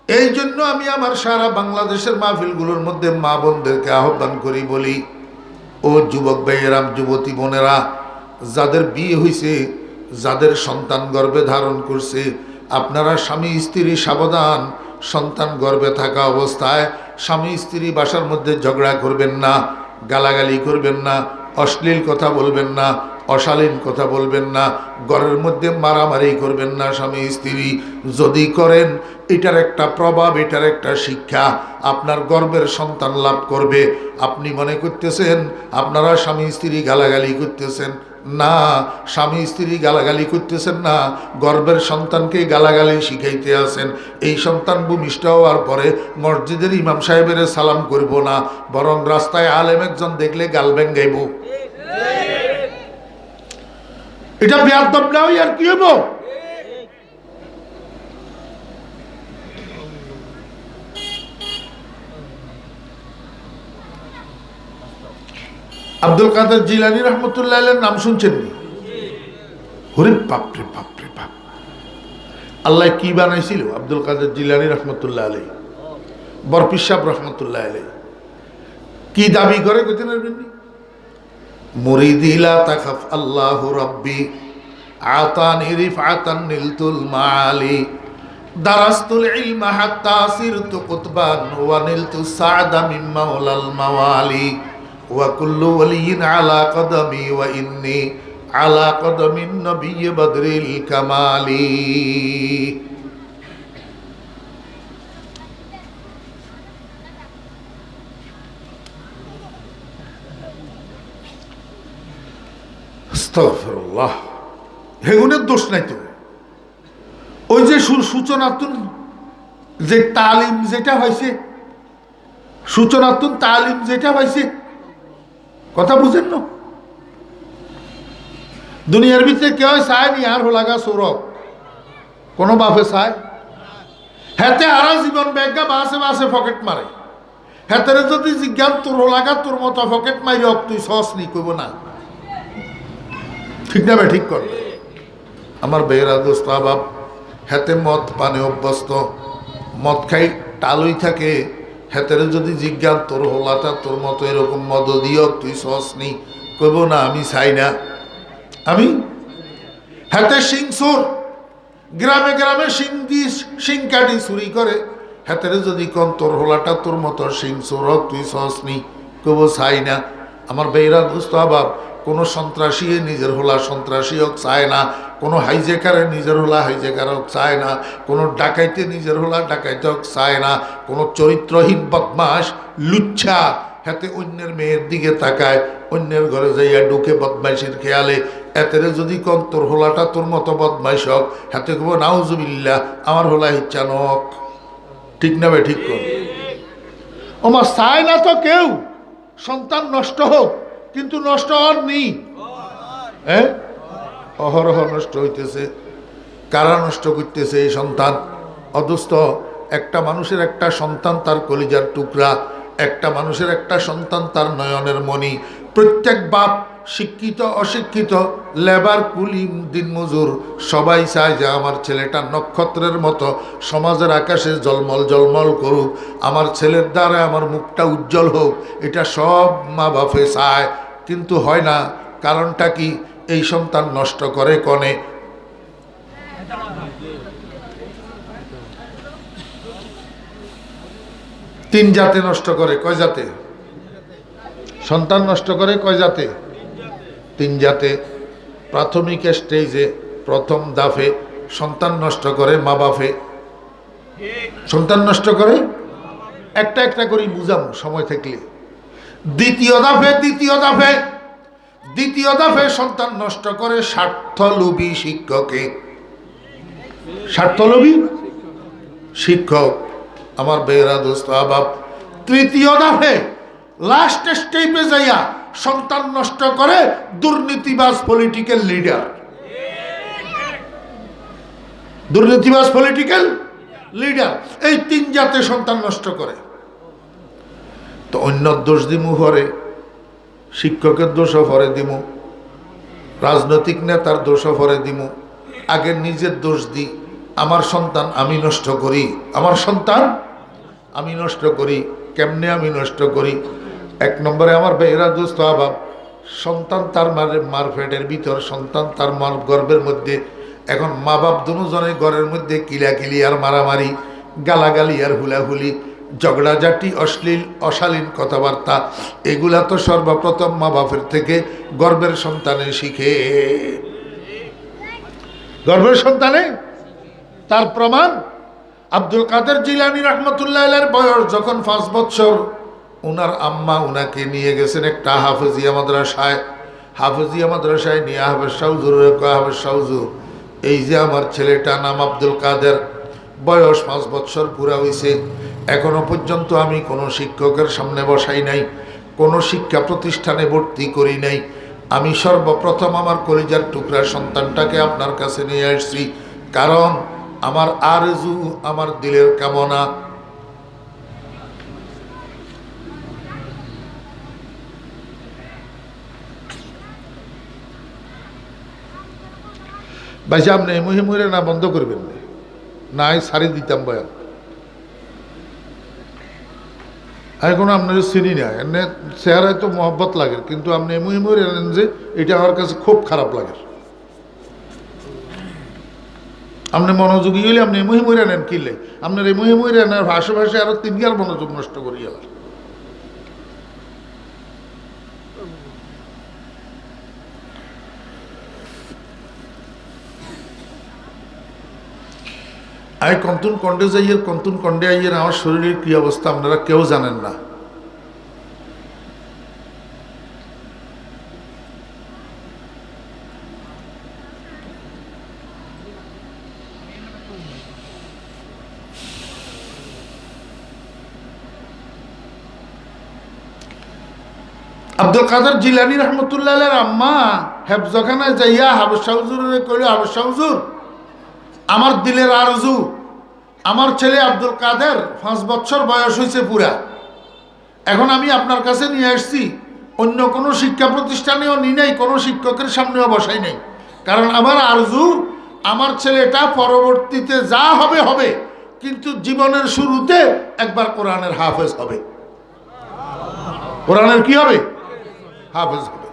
এই জন্য আমি আমার সারা বাংলাদেশের মাহফিলগুলোর মধ্যে মা বোনদেরকে আহ্বান করি, বলি ও যুবক ভাইয়েরা, যুবতী বোনেরা, যাদের বিয়ে হয়েছে, যাদের সন্তান গর্ভে ধারণ করছে, আপনারা স্বামী স্ত্রী সাবধান। সন্তান গর্ভে থাকা অবস্থায় স্বামী স্ত্রী বাসার মধ্যে ঝগড়া করবেন না, গালাগালি করবেন না, অশ্লীল কথা বলবেন না, অশালীন কথা বলবেন না, ঘরের মধ্যে মারামারি করবেন না স্বামী স্ত্রী। যদি করেন, এটার একটা প্রভাব, এটার একটা শিক্ষা আপনার গর্ভের সন্তান লাভ করবে। আপনি মনে করতেছেন আপনারা স্বামী স্ত্রী গালাগালি করতেছেন, না, স্বামী স্ত্রী গালাগালি করতেছেন না, গর্ভের সন্তানকে গালাগালি শিখাইতে আছেন। এই সন্তান ভূমিষ্ঠ হওয়ার পরে মসজিদের ইমাম সাহেবের সালাম করব না, বরং রাস্তায় আলেম একজন দেখলে গাল বেঙ্গাইব। এটা বেয়াদব না হই আর কি হইব? আব্দুল কাদের জিলানী রহমতুল্লাহ আলাইহির নাম শুনছেন নি? ওরে বাপরে বাপরে বাপ, আল্লাহ কি বানাইছিল আব্দুল কাদের জিলানী রহমতুল্লাহ আলাইহি, বরপির সাহেব রহমতুল্লাহ আলাইহি কি দাবি করে কইতে পারবেন নি? মুরিদি লা তাখাফ আল্লাহু রাব্বি আতানি রিফআতান নিলতুল মাআলি দারাস্তুল ইলমা হাত্তা সিরতু কুতবান ওয়া নিলতু সা'দা মিন মাওলাল মাওয়ালি ওয়া কুল্লু ওয়ালিয়িন আলা কদমি ওয়া ইন্নী আলা কদমিন নবিয়্যি বদরিল কামালি। আস্তাগফিরুল্লাহ। হেগুনের দোষ নাই তো। ওই যে সূচনাতুন যে তালিম যেটা হয়েছে, সূচনাতুন তালিম যেটা হয়েছে, কথা বুঝেন না? দুনিয়ার ভিতরে কেউ চায়নি আর হোলাগা সৌরভ, কোনো বাপে চায়? হেতে হারা জীবন ব্যাগা বাসে বাসে পকেট মারে। হেতেরে যদি জিজ্ঞান তোর হোলাগা তোর মতো পকেট মারি হোক, তুই সস নি কইব না, ঠিক না ভাই? ঠিক কর। আমার বেহরা দোস্ত আবাব হেতে মদ পানে অভ্যস্ত, মদ খাই টালই থাকে। হেতেরে যদি জিজ্ঞান তোর হোলাটা তোর মতো এরকম মদ দিও, তুই সস নি কইব না, আমি চাই না। আমি হাতে সিংসুর, গ্রামে গ্রামে সিং দি সিং কাটি চুরি করে। হাতেরে যদি কন তোর হোলাটা তোর মতো সিংসুর হোক, তুই সস নি কব চাই না। আমার বেহরা দোস্ত আবাব কোনো সন্ত্রাসী নিজের হোলা সন্ত্রাসী হোক চায় না, কোনো হাইজেকারে নিজের হোলা হাইজেকার হোক চায় না, কোনো ডাকাইতে নিজের হোলা ডাকাইতে হোক চায় না, কোনো চরিত্রহীন বদমাস লুচ্ছা হাতে অন্যের মেয়ের দিকে তাকায়, অন্যের ঘরে যাইয়া ঢুকে বদমাইশের খেয়ালে। এতেরে যদি কন তোর হোলাটা তোর মতো বদমাইশ হোক, হাতে কব নাউজুবিল্লাহ, আমার হোলা ইচ্ছা নক, ঠিক না ভাই? ঠিক কর। ওমা চায় না তো কেউ সন্তান নষ্ট হোক, কিন্তু নষ্ট হওয়ার নেই। হ্যাঁ, অহরহ নষ্ট হইতেছে। কারা নষ্ট করতেছে? এই সন্তান। অদুস্থ একটা মানুষের একটা সন্তান তার কলিজার টুকরা, একটা মানুষের একটা সন্তান তার নয়নের মণি। প্রত্যেক বাপ, শিক্ষিত অশিক্ষিত, লেবার কুলি দিনমজুর, সবাই চায় যে আমার ছেলেটা নক্ষত্রের মতো সমাজের আকাশে জলমল জলমল করুক, আমার ছেলের দ্বারা আমার মুখটা উজ্জ্বল হোক। এটা সব মা বাপে চায়, কিন্তু হয় না। কারণটা কি? এই সন্তান নষ্ট করে কনে। তিন জাতে নষ্ট করে। কয় জাতে সন্তান নষ্ট করে? কয় জাতে? তিন জাতে। প্রাথমিক স্টেজে, প্রথম দাফে সন্তান নষ্ট করে মা বাপে। সন্তান নষ্ট করে একটা একটা করে বুঝাম সময় থাকলে। দ্বিতীয় দাফে সন্তান নষ্ট করে স্বার্থলোভী শিক্ষকে। স্বার্থলোভী শিক্ষক। আমার বেহরা দোস্ত আবাব তৃতীয় দাফে লাস্ট স্টেপে যাইয়া সন্তান নষ্ট করে দুর্নীতিবাজ পলিটিক্যাল লিডার। দুর্নীতিবাজ পলিটিক্যাল লিডার, এই তিন জাতে সন্তান নষ্ট করে। তো অন্য দোষ দিমু পরে, শিক্ষকের দোষও পরে দিমু, রাজনৈতিক নেতার দোষও পরে দিমু, আগে নিজের দোষ দিই। আমার সন্তান আমি নষ্ট করি, আমার সন্তান আমি নষ্ট করি। কেমনে আমি নষ্ট করি? এক নম্বরে আমার বেহরা দোস্ত আবাব, সন্তান তার মার পেটের ভিতর, সন্তান তার মার গর্ভের মধ্যে। এখন মা বাপ দুজনের ঘরের মধ্যে কিলাকিলি আর মারামারি, গালাগালি আর হুলাহুলি, ঝগড়াঝাটি, অশ্লীল অশালীন কথাবার্তা, এগুলা তো সর্বপ্রথম মা বাপের থেকে গর্ভের সন্তানে শিখে। গর্ভের সন্তানে। তার প্রমাণ আব্দুল কাদের জিলানী রহমতুল্লাহ আলাইহির বয়স যখন 5 বছর, উনার আম্মা উনাকে নিয়ে গেছেন একটা হাফেজিয়া মাদ্রাসায়। হাফেজিয়া মাদ্রাসায় নিয়ে হাফেজ শাহজুর, এই যে আমার ছেলেটা নাম আব্দুল কাদের, বয়স 5 বছর পুরা হয়েছে, এখনো পর্যন্ত আমি কোনো শিক্ষকের সামনে বসাই নাই, কোনো শিক্ষা প্রতিষ্ঠানে ভর্তি করি নাই। আমি সর্বপ্রথম আমার কলিজার টুকরার সন্তানটাকে আপনার কাছে নিয়ে আসছি, কারণ আমার আরজু, আমার দিলের কামনা। ভাই আপনি মুহিমুরে না বন্ধ করবেন না, সারি দিতাম বয়ান। আমি কোনো আপনার চিনি না, এনে চেহারায় তো মহব্বত লাগে, কিন্তু আপনি মুহিমুরে এনেন যে এটা আমার কাছে খুব খারাপ লাগে। আপনি মনোযোগী হইলে আপনি মুহিমুরে নেন কিনলে, আপনার এই মুহিমুরে নেন আশেপাশে আরো 3 মনোযোগ নষ্ট করি গেল। আমি কন্তুন কন্ডে যাইয়ের কন্তুন কন্ডে আইয়ের আমার শরীরের কি অবস্থা আপনারা কেউ জানেন না। আব্দুল কাদের জিলানী রহমতুল্লাহ আলাইহির আম্মা হেফজখানায় যাইয়া হাবস শাহ হুজুরে কইল, হাবস শাহ হুজুর, আমার দিলের আরজু, আমার ছেলে আব্দুল কাদের 5 বছর বয়স হয়েছে পুরা, এখন আমি আপনার কাছে নিয়ে আসছি, অন্য কোনো শিক্ষা প্রতিষ্ঠানেও নি নাই, কোনো শিক্ষকের সামনেও বসাই নাই, কারণ আমার আরজু আমার ছেলেটা পরবর্তীতে যা হবে হবে, কিন্তু জীবনের শুরুতে একবার কোরআনের হাফেজ হবে। কোরআনের কি হবে? হাফেজ হবে।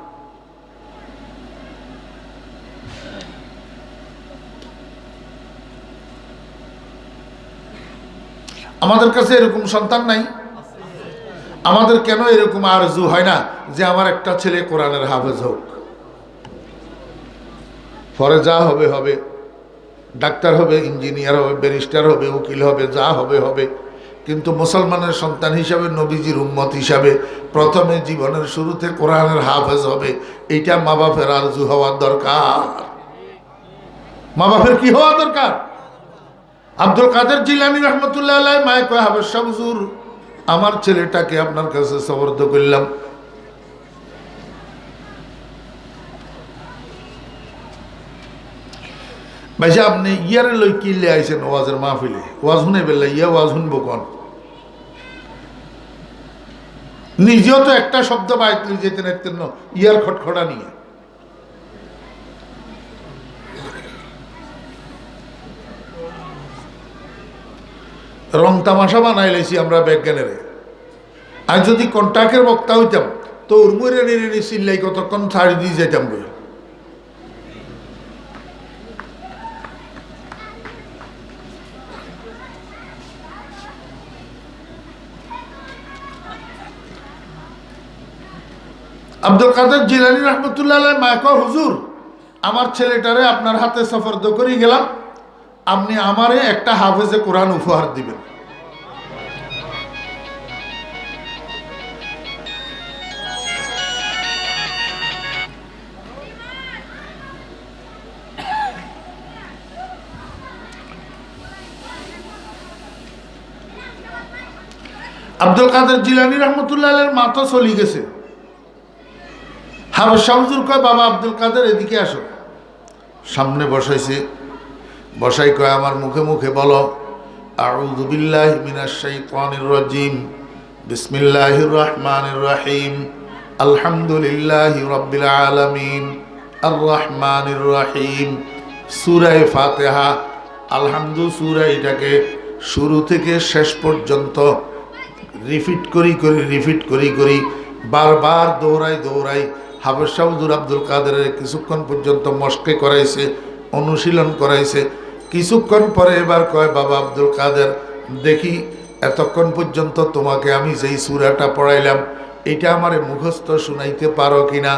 আমাদের কাছে এরকম সন্তান নাই? আমাদের কেন এরকম আরজু হয় না যে আমার একটা ছেলে কোরআনের হাফেজ হোক? পরে যা হবে হবে, ডাক্তার হবে, ইঞ্জিনিয়ার হবে, ব্যারিস্টার হবে, উকিল হবে, যা হবে হবে, কিন্তু মুসলমানের সন্তান হিসাবে, নবীজির উম্মত হিসাবে প্রথমে জীবনের শুরুতে কোরআনের হাফেজ হবে। এইটা মা বাপের আরজু হওয়ার দরকার। মা বাপের কি হওয়া দরকার? আব্দুল কাদের জিলানী রহমতুল্লাহ আলাইহি মায়ে কয়, হাবস শাহ হুজুর, আমার ছেলেটাকে আপনার কাছে সুপর্দ করলাম। ভাইসা আপনি ইয়ারে লই কিনলে আইছেন ওয়াজের মাহফিলে, ওয়াজ শুনে বেলা ইয়া ওয়াজ শুনবো কন? নিজেও তো একটা শব্দ বাইতলি যেতেন একতেন ইয়ার খটখটা নিয়ে। রং তামাশা বানাই লাইছি আমরা বিজ্ঞানের। আর যদি কন্টাক্টের বক্তা হইতাম তো উর্মুরে নিয়ে চিল্লাই কতক্ষণ ছাড়ি দিয়ে যেতাম বই। আব্দুল কাদের জিলানী রহমতুল্লাহ আলাইহি মা কয়, হুজুর, আমার ছেলেটারে আপনার হাতে সফরদ করে গেলাম, আপনি আমারে একটা হাফেজে কোরআন উপহার দিবেন। আব্দুল কাদের জিলানী রহমতুল্লাহ আলাইহির মা তো চলে গেছে। হাবস শাহ হুজুর কয়, বাবা আব্দুল কাদের এদিকে আসো। সামনে বসাইছে, বসাই কয়, আমার মুখে মুখে বলো, আউযু বিল্লাহি মিনাশ শাইতানির রাজিম, বিসমিল্লাহির রহমানির রহিম, আলহামদুলিল্লাহি রাব্বিল আলামিন, আর রহমানির রহিম। সূরা ফাতিহা, আলহামদু সূরা, এটাকে শুরু থেকে শেষ পর্যন্ত রিপিট করি বারবার দৌড়াই হাফেজ শাহ হুজুর আব্দুল কাদেরের কিছুক্ষণ পর্যন্ত মস্কে করাইছে, অনুশীলন করাইছে। কিছুক্ষণ পরে এবার কয়, বাবা আব্দুল কাদের, দেখি এতক্ষণ পর্যন্ত তোমাকে আমি যেই সূরাটা পড়াইলাম এটা আমারে মুখস্থ শুনাইতে পারো কিনা।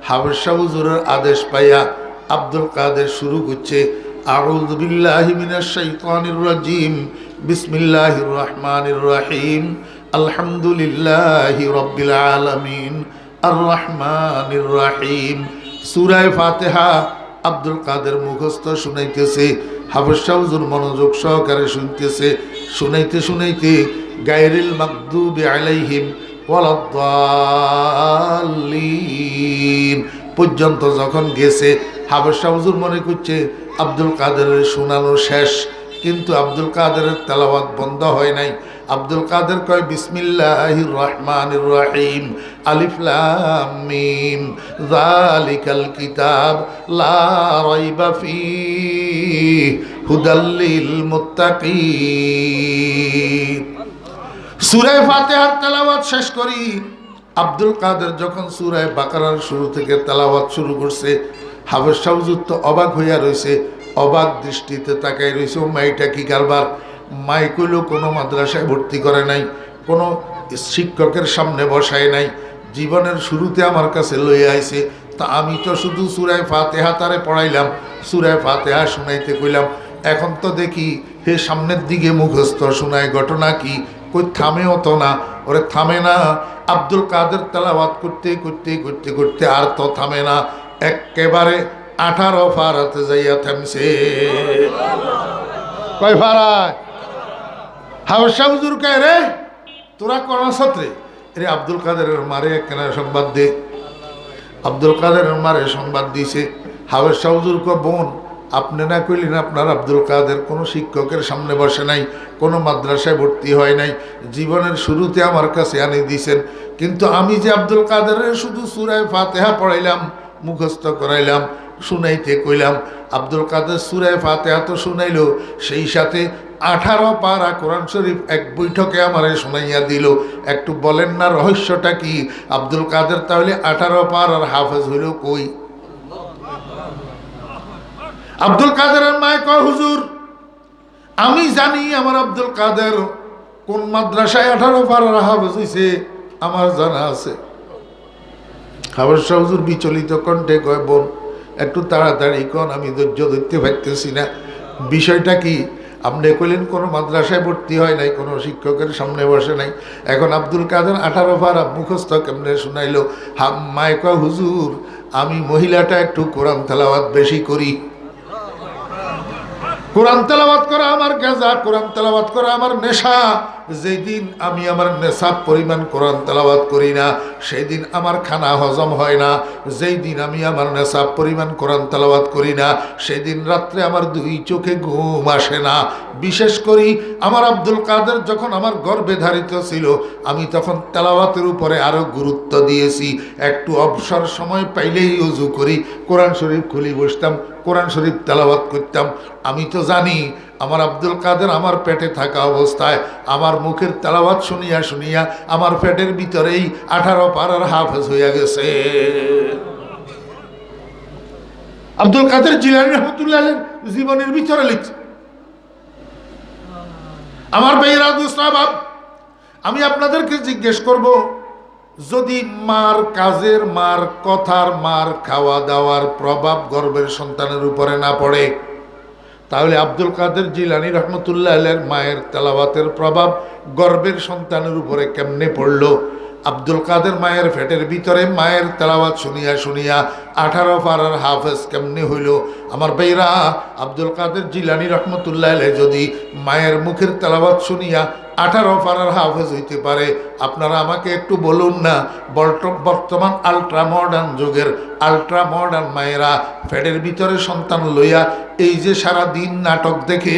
হাফেজ শাহ হুজুরের আদেশ পাইয়া আব্দুল কাদের শুরু করছে, আউযু বিল্লাহি মিনাশ শাইতানির রাজিম, বিসমিল্লাহির রহমানির রহিম, আলহামদুলিল্লাহি রাব্বিল আলামিন, আর রহমানির রহিম। সূরা ফাতিহা আব্দুল কাদের মুখস্থ শুনাইতেছে, হাফেজ শাহ হুজুর মনোযোগ সহকারে শুনতেছে। শুনাইতে গায়রিল মাগদুবি আলাইহিম ওয়ালাদ-দাল্লিন পর্যন্ত যখন গেছে, হাফেজ শাহ হুজুর মনে করছে আব্দুল কাদেরের শোনানো শেষ, কিন্তু আব্দুল কাদেরের তেলাওয়াত বন্ধ হয় নাই। আব্দুল কাদের কয়, বিসমিল্লাহির রহমানির রহিম, আলিফ লাম মিম, যালিকাল কিতাব লা রাইবা ফীহি, হুদাল লিল মুত্তাকিন। সূরা ফাতিহার তেলাওয়াত শেষ করি আব্দুল কাদের যখন সূরা বাকারার শুরু থেকে তেলাওয়াত শুরু করছে, হাফেজ শাহ হুজুর তো অবাক হইয়া রয়েছে, অবাক দৃষ্টিতে তাকাই রয়েছে। ও মাইটা কি কারবার? মাই কইল কোনো মাদ্রাসায় ভর্তি করে নাই, কোনো শিক্ষকের সামনে বসায় নাই, জীবনের শুরুতে আমার কাছে লইয়া আইছে। তা আমি তো শুধু সূরা ফাতিহা তারে পড়াইলাম, সূরা ফাতিহা শুনাইতে কইলাম, এখন তো দেখি হে সামনের দিকে মুখস্থ শোনায়। ঘটনা কি? কই থামেও তো না, ওরে থামে না। আব্দুল কাদের তেলাওয়াত করতে আর তো থামে না, একেবারে 18 ফারাতে যাইয়া থামছে। কয় ফারায়? হাফেজ শাহ হুজুর কয়, রে তোরা কোন ছাত্রে রে আব্দুল কাদেরের মারে কেন সংবাদ দে। আব্দুল কাদেরের মারে সংবাদ দিছে, হাবের শাহ হুজুর কো বোন আপনি না কইলেন আপনার আব্দুল কাদের কোনো শিক্ষকের সামনে বসে নাই, কোনো মাদ্রাসায় ভর্তি হয় নাই, জীবনের শুরুতে আমার কাছে আনি দিয়েছেন, কিন্তু আমি যে আব্দুল কাদেরের শুধু সূরা ফাতিহা পড়াইলাম, মুখস্থ করাইলাম, শুনাইতে কইলাম, আব্দুল কাদের সূরা ফাতিহা তো শুনাইলো, সেই সাথে 18 পারা কোরআন শরীফ এক বৈঠকে আমারে শোনাইয়া দিল। একটু বলেন না রহস্যটা কি? আব্দুল কাদের তাহলে 18 পারার হাফেজ হইল কই? আব্দুল কাদেরের মায় কয় হুজুর আমি জানি আমার আব্দুল কাদের কোন মাদ্রাসায় 18 পারার হাফেজ হইছে, আমার জানা আছে। হাবের শাহ হুজুর বিচলিত কণ্ঠে কয় বোন একটু তাড়াতাড়ি কোন, আমি ধৈর্য ধরতে পারতেছি না, বিষয়টা কি? আপনি কইলেন কোনো মাদ্রাসায় ভর্তি হয় নাই, কোনো শিক্ষকের সামনে বসে নাই, এখন আব্দুল কাদের 18 পারা মুখস্থ কেমনে শুনাইলো? মায় কয় হুজুর আমি মহিলাটা একটু কোরআন তেলাওয়াত বেশি করি, কোরআন তেলাওয়াত করা আমার গাজা, কোরআন তেলাওয়াত করা আমার নেশা। যেই দিন আমি আমার নেশাব পরিমাণ কোরআন তেলাওয়াত করি না সেই দিন আমার খানা হজম হয় না। যেই দিন আমি আমার নেশাব পরিমাণ কোরআন তেলাওয়াত করি না সেই দিন রাত্রে আমার 2 চোখে ঘুম আসে না। বিশেষ করি আমার আব্দুল কাদের যখন আমার গর্ভে ধারিত ছিল আমি তখন তেলাওয়াতের উপরে আরো গুরুত্ব দিয়েছি। একটু অবসর সময় পাইলেই ওযু করি, কোরআন শরীফ খুলি বসতাম, কোরআন শরীফ তেলাওয়াত করতাম। আমি তো জানি আমার আব্দুল কাদের আমার পেটে থাকা অবস্থায় আমার মুখের তেলাওয়াত শুনিয়া শুনিয়া আমার পেটের ভিতরেই 18 পারার হাফেজ হইয়া গেছে। আব্দুল কাদের জিলানী রহমাতুল্লাহ আলাইহির জীবনের ভিতরে লিখছে। আমার ভাইরা দুস্তাবাব, আমি আপনাদেরকে জিজ্ঞেস করব, যদি মার কাজের, মার কথার, মার খাওয়া দাওয়ার প্রভাব গর্ভের সন্তানের উপরে না পড়ে তাহলে আব্দুল কাদের জিলানী রহমতুল্লাহ আলাইহির মায়ের তেলাওয়াতের প্রভাব গর্ভের সন্তানের উপরে কেমনে পড়লো? আব্দুল কাদের মায়ের পেটের ভিতরে মায়ের তেলাওয়াত শুনিয়া শুনিয়া 18 পারার হাফেজ কেমনে হইল? আমার ভাইরা, আব্দুল কাদের জিলানী রহমতুল্লাহ আলাইহি যদি মায়ের মুখের তেলাওয়াত শুনিয়া 18 পারার হাফেজ হইতে পারে, আপনারা আমাকে একটু বলুন না, বর্তমান আলট্রা মডার্ন যুগের আলট্রা মডার্ন মায়েরা পেটের ভিতরে সন্তান লইয়া এই যে সারাদিন নাটক দেখে,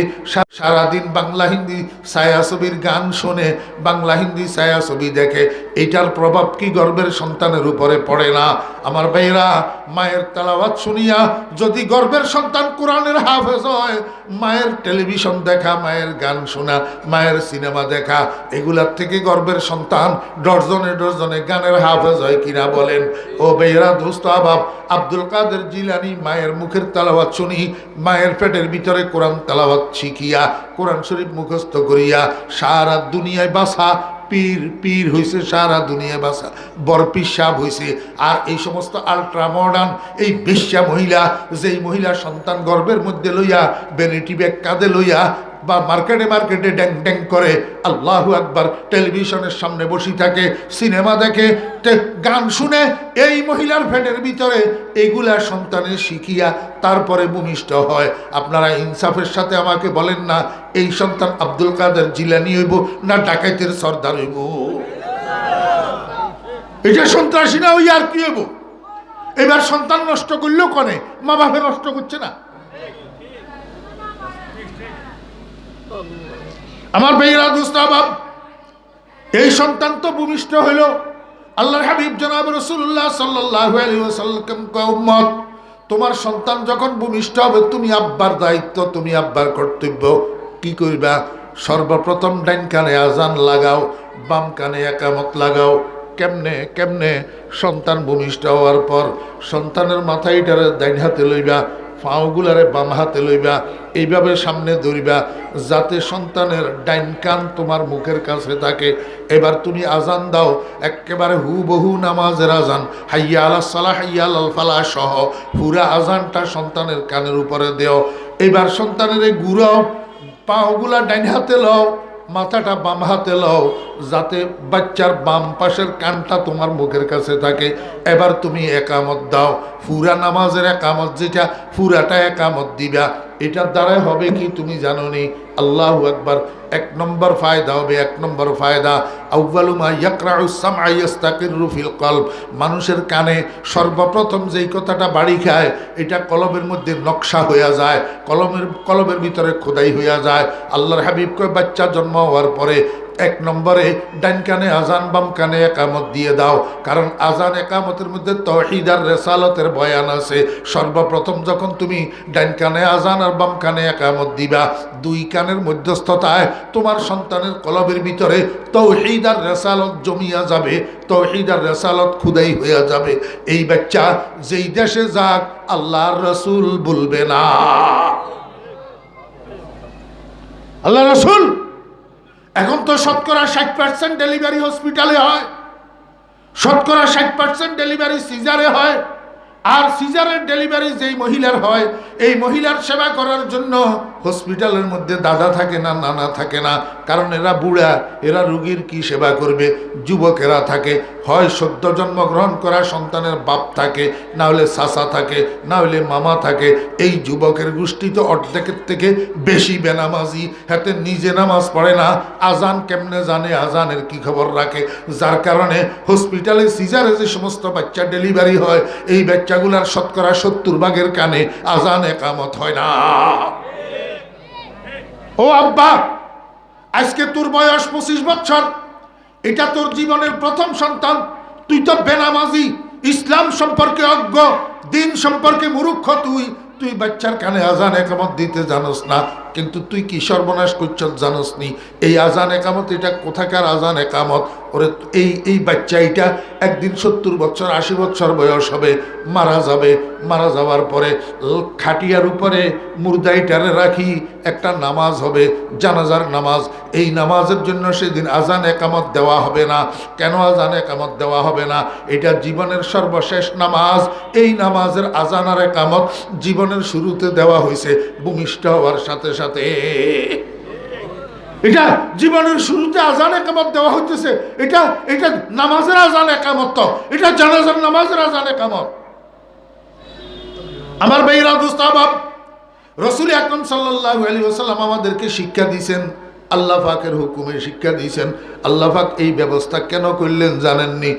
সারাদিন বাংলা হিন্দি ছায়াছবির গান শোনে, বাংলা হিন্দি ছায়াছবি দেখে, এইটার প্রভাব কি গর্ভের সন্তানের উপরে পড়ে না? আমার ভাইরা, মায়ের তেলাওয়াত শুনিয়া যদি গর্ভের সন্তান কোরআনের হাফেজ হয়, মায়ের টেলিভিশন দেখা, মায়ের গান শোনা, মায়ের সিনেমা দেখা, এগুলার থেকে গর্ভের সন্তান ডজনে ডজনে গানের হাফেজ হয় কিনা বলেন? ও ভাইরা দোস্ত আবাব, আব্দুল কাদের জিলানী মায়ের মুখের তেলাওয়াত শুনি, মায়ের পেটের ভিতরে কোরআন তেলাওয়াত শিখিয়া, কোরআন শরীফ মুখস্থ করিয়া সারা দুনিয়ায় বাসা পীর, পীর হইছে সারা দুনিয়ায় বাসা, বড় পীর সাহেব হইছে। আর এই সমস্ত আলট্রা মডার্ন এই বেশ্যা মহিলা, যেই মহিলা সন্তান গর্ভের মধ্যে লইয়া ভ্যানিটি ব্যাগ কাঁধে লইয়া বা মার্কেটে মার্কেটে ড্যাং ড্যাং করে, আল্লাহু আকবার, টেলিভিশনের সামনে বসে থাকে, সিনেমা দেখে, গান শুনে, এই মহিলার পেটের ভিতরে এগুলা সন্তানের শিখিয়া তারপরে ভূমিষ্ঠ হয়। আপনারা ইনসাফের সাথে আমাকে বলেন না, এই সন্তান আব্দুল কাদের জিলানী হইব না ডাকাইতের সর্দার হইব? এটা সন্ত্রাসী না হই আর কি হইব? এবার সন্তান নষ্ট করলেও কনে, মা বাপে নষ্ট করছে না। আমার ভাইরা দোস্তাবাব, এই সন্তান তো ভূমিষ্ঠ হইল। আল্লাহর হাবিব জনাব রাসূলুল্লাহ সাল্লাল্লাহু আলাইহি ওয়াসাল্লাম কয়, উম্মত তোমার সন্তান যখন ভূমিষ্ঠ হবে তুমি আব্বার দায়িত্ব, তুমি আব্বার কর্তব্য কি করবা? সর্বপ্রথম ডাইন কানে আজান লাগাও, বাম কানে একামত লাগাও। কেমনে কেমনে? সন্তান ভূমিষ্ঠ হওয়ার পর সন্তানের মাথাইটারে ডাইন হাতে লইবা, পাওগুলারে বাম হাতে লইবা, এইভাবে সামনে ধরিবা যাতে সন্তানের ডাইন কান তোমার মুখের কাছে থাকে। এবার তুমি আজান দাও, একেবারে হুবহু নামাজের আজান, হাইয়া আলাস সালাহ হাইয়া আলাল ফালাহ সহ পুরা আজানটা সন্তানের কানের উপরে দেও। এবার সন্তানের ঘুরাও, পাওগুলা ডাইন হাতে লও, মাথাটা বাম হাতে লও, যাতে বাচ্চার বাম পাশের কানটা তোমার মুখের কাছে থাকে। এবার তুমি একামত দাও, পুরা নামাজের একামত যেটা পুরাটা একামত দিবা। এটার দ্বারাই হবে কি তুমি জানো নি? আল্লাহু আকবার। এক নম্বর ফায়দা হবে, এক নম্বর ফায়দা, আউয়ালু মা ইয়াকরাউ সামআ ইস্তাকিরু ফিল কলব। মানুষের কানে সর্বপ্রথম যেই কথাটা বাড়ি খায় এটা কলবের মধ্যে নকশা হইয়া যায়, কলবের ভিতরে খোদাই হইয়া যায়। আল্লাহর হাবিব কয় বাচ্চা জন্ম হওয়ার পরে এক নম্বরে ডান কানে আজান, বাম কানে একামত দিয়ে দাও। কারণ আজান একামতের মধ্যে তাওহীদ আর রিসালাতের বয়ান আছে। সর্বপ্রথম যখন তুমি ডান কানে আজান আর বাম কানে একামত দিবা, দুই কানের মধ্যস্থতায় তোমার সন্তানের কলবের ভিতরে তাওহীদ আর রিসালাত জমিয়া যাবে, তাওহীদ আর রিসালাত খুদাই হইয়া যাবে। এই বাচ্চা যেই দেশে যাক আল্লাহর রাসূল বলবে না। আল্লাহর রাসূল এখন তো শতকরা 60% ডেলিভারি হসপিটালে হয়, শতকরা 60% ডেলিভারি সিজারে হয়। আর সিজারের ডেলিভারি যেই মহিলার হয়, এই মহিলার সেবা করার জন্য হসপিটালের মধ্যে দাদা থাকে না, নানা থাকে না। কারণ এরা বুড়া, এরা রুগীর কি সেবা করবে? যুবকেরা থাকে, হয় সদ্য জন্মগ্রহণ করা সন্তানের বাপ থাকে, না হলে চাচা থাকে, না হলে মামা থাকে। এই যুবকের গোষ্ঠী তো অর্ধেকের থেকে বেশি বেনামাজি, হাতে নিজে নামাজ পড়ে না, আজান কেমনে জানে, আজানের কি খবর রাখে। যার কারণে হসপিটালে সিজারে যে সমস্ত বাচ্চা ডেলিভারি হয়, এই বাচ্চাগুলার শতকরা 70% কানে আজান একামত হয় না। ও আব্বা, আজকে তোর বয়স 25 বছর, এটা তোর জীবনের প্রথম সন্তান, তুই তো বেনামাজি, ইসলাম সম্পর্কে অজ্ঞ, দিন সম্পর্কে মূর্খ। তুই বাচ্চার কানে আজান একামত দিতে জানোস না, কিন্তু তুই কি সর্বনাশ করছস জানোস নি? এই আজান একামত এটা কোথাকার আজান একামত? ওরে এই বাচ্চা এটা একদিন 70 বছর 80 বছর বয়স হবে, মারা যাবে। মারা যাওয়ার পরে খাটিয়ার উপরে মুর্দাইটারে রাখি একটা নামাজ হবে, জানাজার নামাজ। এই নামাজের জন্য সেদিন আজান একামত দেওয়া হবে না। কেন আজান একামত দেওয়া হবে না? এটা জীবনের সর্বশেষ নামাজ। এই নামাজের আজান আর একামত জীবনের শুরুতে দেওয়া হয়েছে ভূমিষ্ঠ হওয়ার সাথে সাথে। এটা জীবনের শুরুতে আজান একামত দেওয়া হইতেছে, এটা নামাজের আজান একামত, তো এটা জানাজার নামাজের আজান একামত। আমার ভাইরা দুস্তাবাব, রাসূল আকরাম সাল্লাল্লাহু আলাইহি ওয়াসাল্লাম আমাদেরকে শিক্ষা দিয়েছেন, আল্লাহ পাকের হুকুমে শিক্ষা দিয়েছেন। আল্লাহ পাক এই ব্যবস্থা কেন করলেন জানেননি?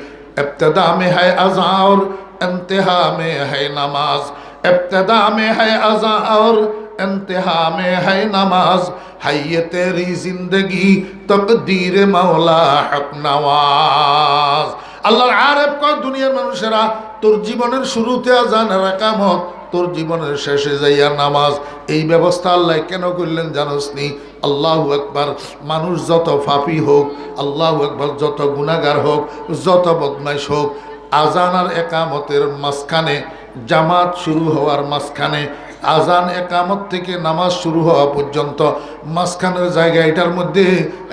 ইবতিদা মে হ্যায় আযান और इंतहा में है नमाज, इब्तिदा में है अज़ान और इंतहा में है नमाज, है ये तेरी जिंदगी तकदीर मौला हक नवाज। আল্লাহর আরেফ কয়, দুনিয়ার মানুষেরা, তোর জীবনের শুরুতে আযান আর ইকামত, তোর জীবনের শেষে যাইয়া নামাজ। এই ব্যবস্থা আল্লাহ কেন করলেন জানোস নি? আল্লাহু আকবার। মানুষ যত পাপী হোক, আল্লাহু আকবার, যত গুনাহগার হোক, যত বদমাইশ হোক, আজান আর একামতের মাঝখানে, জামাত শুরু হওয়ার মাঝখানে, আজান একামত থেকে নামাজ শুরু হওয়া পর্যন্ত মাঝখানের জায়গা, এটার মধ্যে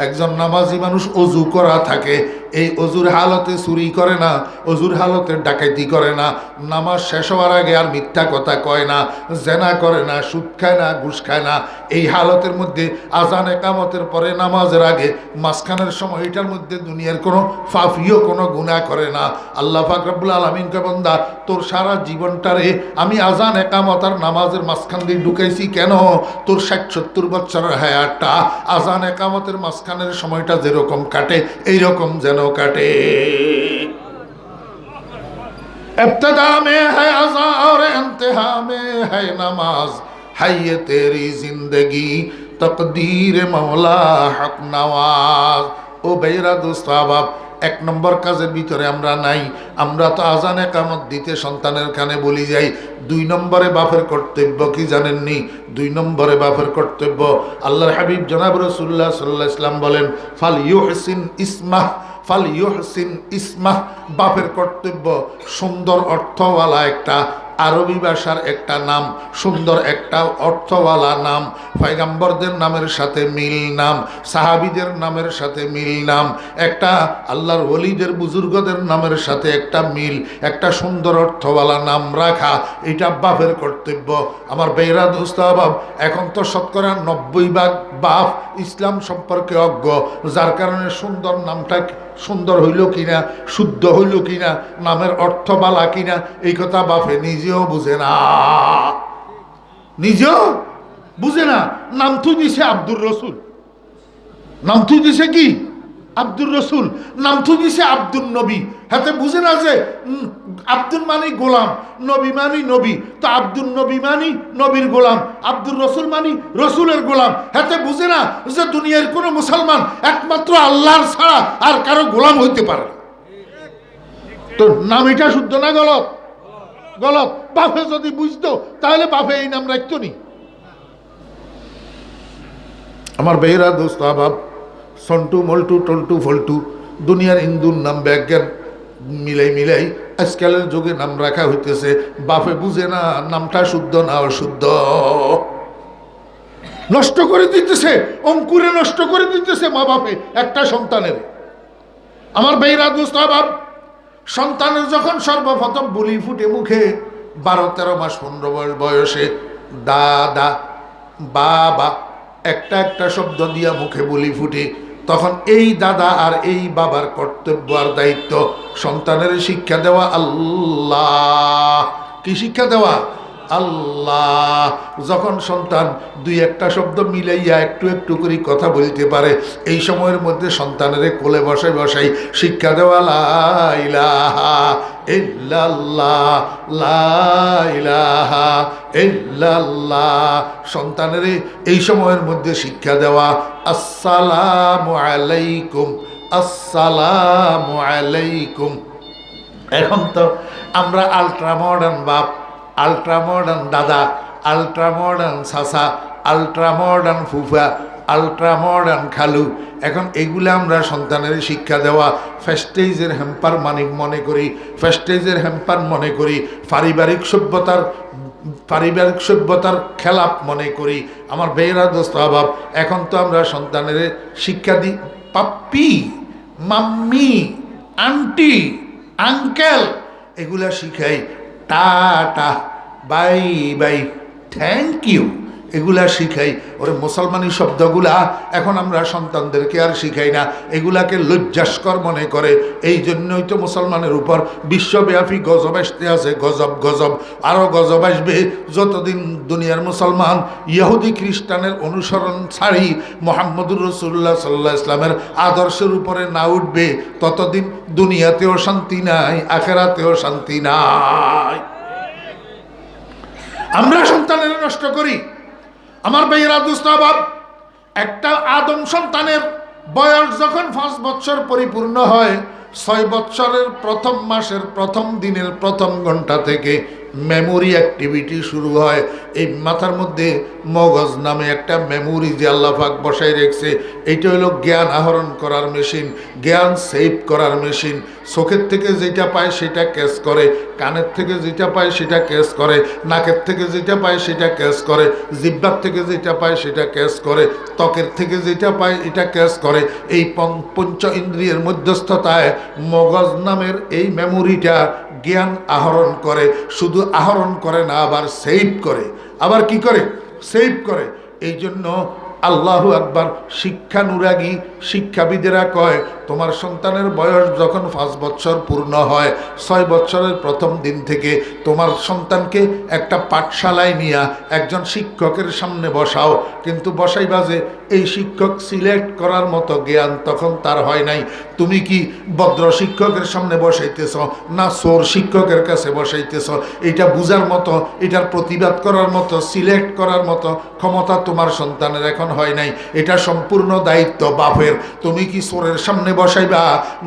একজন নামাজি মানুষ অজু করা থাকে। এই অজুর হালতে চুরি করে না, অজুর হালতে ডাকাতি করে না, নামাজ শেষ হওয়ার আগে আর মিথ্যা কথা কয় না, জেনা করে না, সুদ খায় না, ঘুষ খায় না। এই হালতের মধ্যে আজান একামতের পরে নামাজের আগে মাঝখানের সময় এটার মধ্যে দুনিয়ার কোনো ফাফিও কোনো গুনাহ করে না। আল্লাহ পাক রব্বুল আলামিন কে, বান্দা, তোর সারা জীবনটারে আমি আজান একামত আর নামাজের মাঝখান দিয়ে ঢুকাইছি কেন? তোর 60-70 বছরের হায়াতটা আজান একামতের মাঝখানের সময়টা যেরকম কাটে, এইরকম যেন কাটে। ইবতিদা মে হ্যায় আযান और इंतहा में है नमाज, है ये तेरी जिंदगी तकदीर मौला हक नवाज। ও ভাইরা দোস্ত আবাব, এক নম্বর কাজের ভিতরে আমরা নাই। আমরা তো আজান একামত দিতে সন্তানের কানে বলি যাই। 2 নম্বরে বাপের কর্তব্য কি জানেননি? 2 নম্বরে বাপের কর্তব্য, আল্লাহর হাবিব জনাব রাসূলুল্লাহ সাল্লাল্লাহু আলাইহি ওয়াসাল্লাম বলেন, ফাল ইউহসিন ইসমাহ, ফাল ইউহসিন ইসমাহ। বাপের কর্তব্য সুন্দর অর্থওয়ালা একটা আরবি ভাষার একটা নাম, সুন্দর একটা অর্থওয়ালা নাম, পয়গম্বরদের নামের সাথে মিল নাম, সাহাবীদের নামের সাথে মিল নাম, একটা আল্লাহর ওলিদের বুজুর্গদের নামের সাথে একটা মিল, একটা সুন্দর অর্থওয়ালা নাম রাখা, এটা বাপের কর্তব্য। আমার বেরা দোস্তাবাব, এখন তো শতকরা 90% বাপ ইসলাম সম্পর্কে অজ্ঞ, যার কারণে সুন্দর নামটা সুন্দর হইল কিনা, শুদ্ধ হইল কিনা, নামের অর্থ বালা কিনা, এই কথা বাপে নিজেও বুঝে না। নিজেও বুঝে না, নাম তুই দিছে আব্দুর রসুল, নাম তুই দিছে কি আব্দুর রসুল, নাম তুই দিছে আব্দুল নবী। হাতে বুঝে না যে আব্দুল মানি গোলাম, নবী মানি নবী, তো আব্দুল নবী মানি নবীর গোলাম, আব্দুর রসুল মানি রসুলের গোলাম। হাতে বুঝে না যে দুনিয়ার কোন মুসলমান একমাত্র আল্লাহর ছাড়া আর কারো গোলাম হইতে পারে না। তো নাম এটা শুদ্ধ না গলত? গলত। বাপে যদি বুঝতো তাহলে বাপে এই নাম রাখতো নি। আমার বেহরা দোস্ত আবাব, সন্টু মল্টু টল্টু ফল্টু, দুনিয়ার হিন্দুর নাম ব্যাজ্ঞান মিলাই মিলাই আজকালের যুগে নাম রাখা হইতেছে। বাপে বুঝে না নামটা শুদ্ধ না অশুদ্ধ, নষ্ট করে দিতেছে, অঙ্কুরে নষ্ট করে দিতেছে মা বাপে একটা সন্তানের। আমার বেহরা দোস্ত আবাব, সন্তানের যখন সর্বপ্রথম বুলি ফুটে মুখে 12-13 মাস 15 বয়সে দাদা বাবা একটা একটা শব্দ দিয়া মুখে বুলি ফুটে, তখন এই দাদা আর এই বাবার কর্তব্য আর দায়িত্ব সন্তানের শিক্ষা দেওয়া। আল্লাহ, কি শিক্ষা দেওয়া? আল্লাহ। যখন সন্তান দুই একটা শব্দ মিলাইয়া একটু একটু করে কথা বলতে পারে, এই সময়ের মধ্যে সন্তানের কোলে বসাই বসাই শিক্ষা দেওয়া লা ইলাহা ইল্লাল্লাহ, লা ইলাহা ইল্লাল্লাহ। সন্তানের এই সময়ের মধ্যে শিক্ষা দেওয়া আসসালামু আলাইকুম, আসসালামু আলাইকুম। এখন তো আমরা আলট্রা মডার্ন বাপ, আলট্রা মডার্ন দাদা, আলট্রা মডার্ন চাচা, আলট্রা মডার্ন ফুফা, আলট্রা মডার্ন খালু। এখন এগুলো আমরা সন্তানের শিক্ষা দেওয়া ফেস্টেজের হ্যাম্পার মানিক মনে করি, ফেস্টেজের হ্যাম্পার মনে করি, পারিবারিক সভ্যতার খেলাপ মনে করি। আমার বেহরা দোস্ত আবাব, এখন তো আমরা সন্তানের শিক্ষা দিই পাপ্পি, মাম্মি, আন্টি, আঙ্কেল, এগুলা শিখাই। Tata, bye bye, thank you, এগুলা শিখাই। ওরে মুসলমানি শব্দগুলা এখন আমরা সন্তানদেরকে আর শিখাই না, এগুলাকে লজ্জাস্কর মনে করে। এই জন্যই তো মুসলমানের উপর বিশ্বব্যাপী গজব আসতে আছে, গজব গজব, আরও গজব আসবে যতদিন দুনিয়ার মুসলমান ইহুদি খ্রিস্টানের অনুসরণ ছাড়ি মুহাম্মদুর রাসূলুল্লাহ সাল্লাল্লাহু আলাইহি ওয়াসাল্লামের আদর্শের উপরে না উঠবে, ততদিন দুনিয়াতেও শান্তি নাই, আখিরাতেও শান্তি নাই। আমরা সন্তানের নষ্ট করি। আমার ভাইয়েরা দোস্ত আবাব, একটা আদম সন্তানের বয়স যখন 5 বছর পরিপূর্ণ হয়, 6 বছরের প্রথম মাসের প্রথম দিনের প্রথম ঘন্টা থেকে মেমোরি অ্যাক্টিভিটি শুরু হয়। এই মাথার মধ্যে মগজ নামে একটা মেমোরি যে আল্লাহ পাক বসাই রেখেছে, এইটা হলো জ্ঞান আহরণ করার মেশিন, জ্ঞান সেভ করার মেশিন। চোখের থেকে যেটা পায় সেটা ক্যাচ করে, কানের থেকে যেটা পায় সেটা ক্যাচ করে, নাকের থেকে যেটা পায় সেটা ক্যাচ করে, জিহ্বার থেকে যেটা পায় সেটা ক্যাচ করে, ত্বকের থেকে যেটা পায় এটা ক্যাচ করে। এই পঞ্চ ইন্দ্রিয়ের মধ্যস্থতায় মগজ নামের এই মেমোরিটা জ্ঞান আহরণ করে। শুধু আহরণ করে না, আবার সেভ করে। আবার কি করে? সেভ করে। এই জন্য আল্লাহু আকবার, শিক্ষানুরাগী শিক্ষাবিদেরা কয়, তোমার সন্তানের বয়স যখন 5 বছর পূর্ণ হয়, 6 বছরের প্রথম দিন থেকে তোমার সন্তানকে একটা পাঠশালায় নিয়ে একজন শিক্ষকের সামনে বসাও। কিন্তু বসাইবা যে এই শিক্ষক সিলেক্ট করার মতো জ্ঞান তখন তার হয় নাই। তুমি কি ভদ্র শিক্ষকের সামনে বসাইতেছ না চোর শিক্ষকের কাছে বসাইতেছ, এটা বুঝার মতো, এটার প্রতিবাদ করার মতো, সিলেক্ট করার মতো ক্ষমতা তোমার সন্তানের এখন হয় নাই। এটা সম্পূর্ণ দায়িত্ব বাপের। তুমি কি চোরের সামনে বসাইবা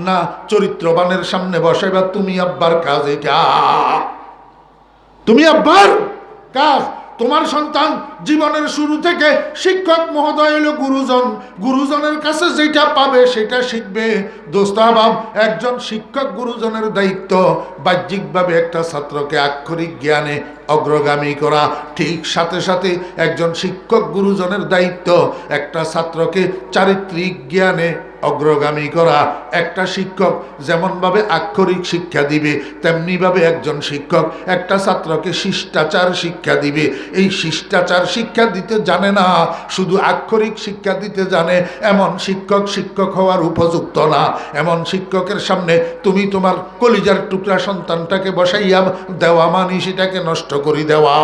না চরিত্রবানের সামনে বসাইবা, তুমি আব্বার কাজ। এটা তুমি আব্বার কাজ। তোমার সন্তান জীবনের শুরু থেকে শিক্ষক মহোদয় হলো গুরুজন, গুরুজনের কাছে যেটা পাবে সেটা শিখবে। দোস্ত আহবাব, একজন শিক্ষক গুরুজনের দায়িত্ব বাহ্যিকভাবে একটা ছাত্রকে আক্ষরিক জ্ঞানে অগ্রগামী করা, ঠিক সাথে সাথে একজন শিক্ষক গুরুজনের দায়িত্ব একটা ছাত্রকে চারিত্রিক জ্ঞানে অগ্রগামী করা। একটা শিক্ষক যেমনভাবে আক্ষরিক শিক্ষা দিবে, তেমনিভাবে একজন শিক্ষক একটা ছাত্রকে শিষ্টাচার শিক্ষা দিবে। এই শিষ্টাচার শিক্ষা দিতে জানে না, শুধু আক্ষরিক শিক্ষা দিতে জানে, এমন শিক্ষক শিক্ষক হওয়ার উপযুক্ত না। এমন শিক্ষকের সামনে তুমি তোমার কলিজার টুকরা সন্তানটাকে বসাইয়া দেওয়া মানে সেটাকে নষ্ট করে দেওয়া।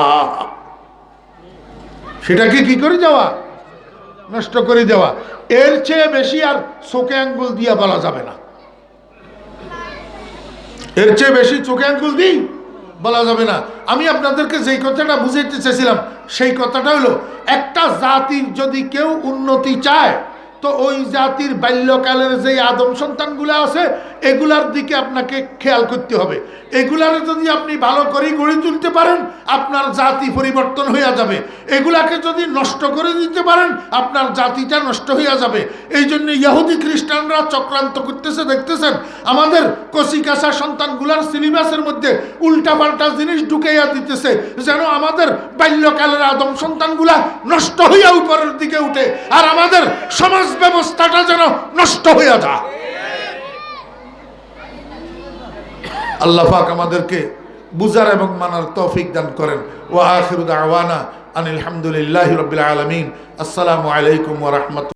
সেটাকে কি করে যাওয়া, নষ্ট করে দেওয়া। এর চেয়ে বেশি আর চোখে আঙ্গুল দিয়া বলা যাবে না, এর চেয়ে বেশি চোখে আঙ্গুল দিই বলা যাবে না। আমি আপনাদেরকে যেই কথাটা বুঝাইতে চেয়েছিলাম সেই কথাটা হলো, একটা জাতির যদি কেউ উন্নতি চায় তো ওই জাতির বাল্যকালের যে আদম সন্তানগুলো আছে এগুলার দিকে আপনাকে খেয়াল করতে হবে। এগুলার যদি আপনি ভালো করে গড়ে তুলতে পারেন আপনার জাতি পরিবর্তন হয়ে যাবে। এগুলাকে যদি নষ্ট করে দিতে পারেন আপনার জাতিটা নষ্ট হয়ে যাবে। এই জন্য ইহুদি খ্রিস্টানরা চক্রান্ত করতেছে, দেখতেছেন আমাদের কচি কাঁচা সন্তানগুলার সিলেবাসের মধ্যে উল্টাপাল্টা জিনিস ঢুকাইয়া দিতেছে, যেন আমাদের বাল্যকালের আদম সন্তানগুলা নষ্ট হইয়া উপরের দিকে উঠে আর আমাদের সমাজ ব্যবস্থাটা যেন নষ্ট হইয়া যায়। আল্লাহ পাক আমাদেরকে বুঝার এবং মানার তৌফিক দান করেন। ওয়া আখিরু দাওয়ানা আনিল হামদুলিল্লাহি রাব্বিল আলামিন। আসসালামু আলাইকুম ওয়া রাহমাতুল্লাহ।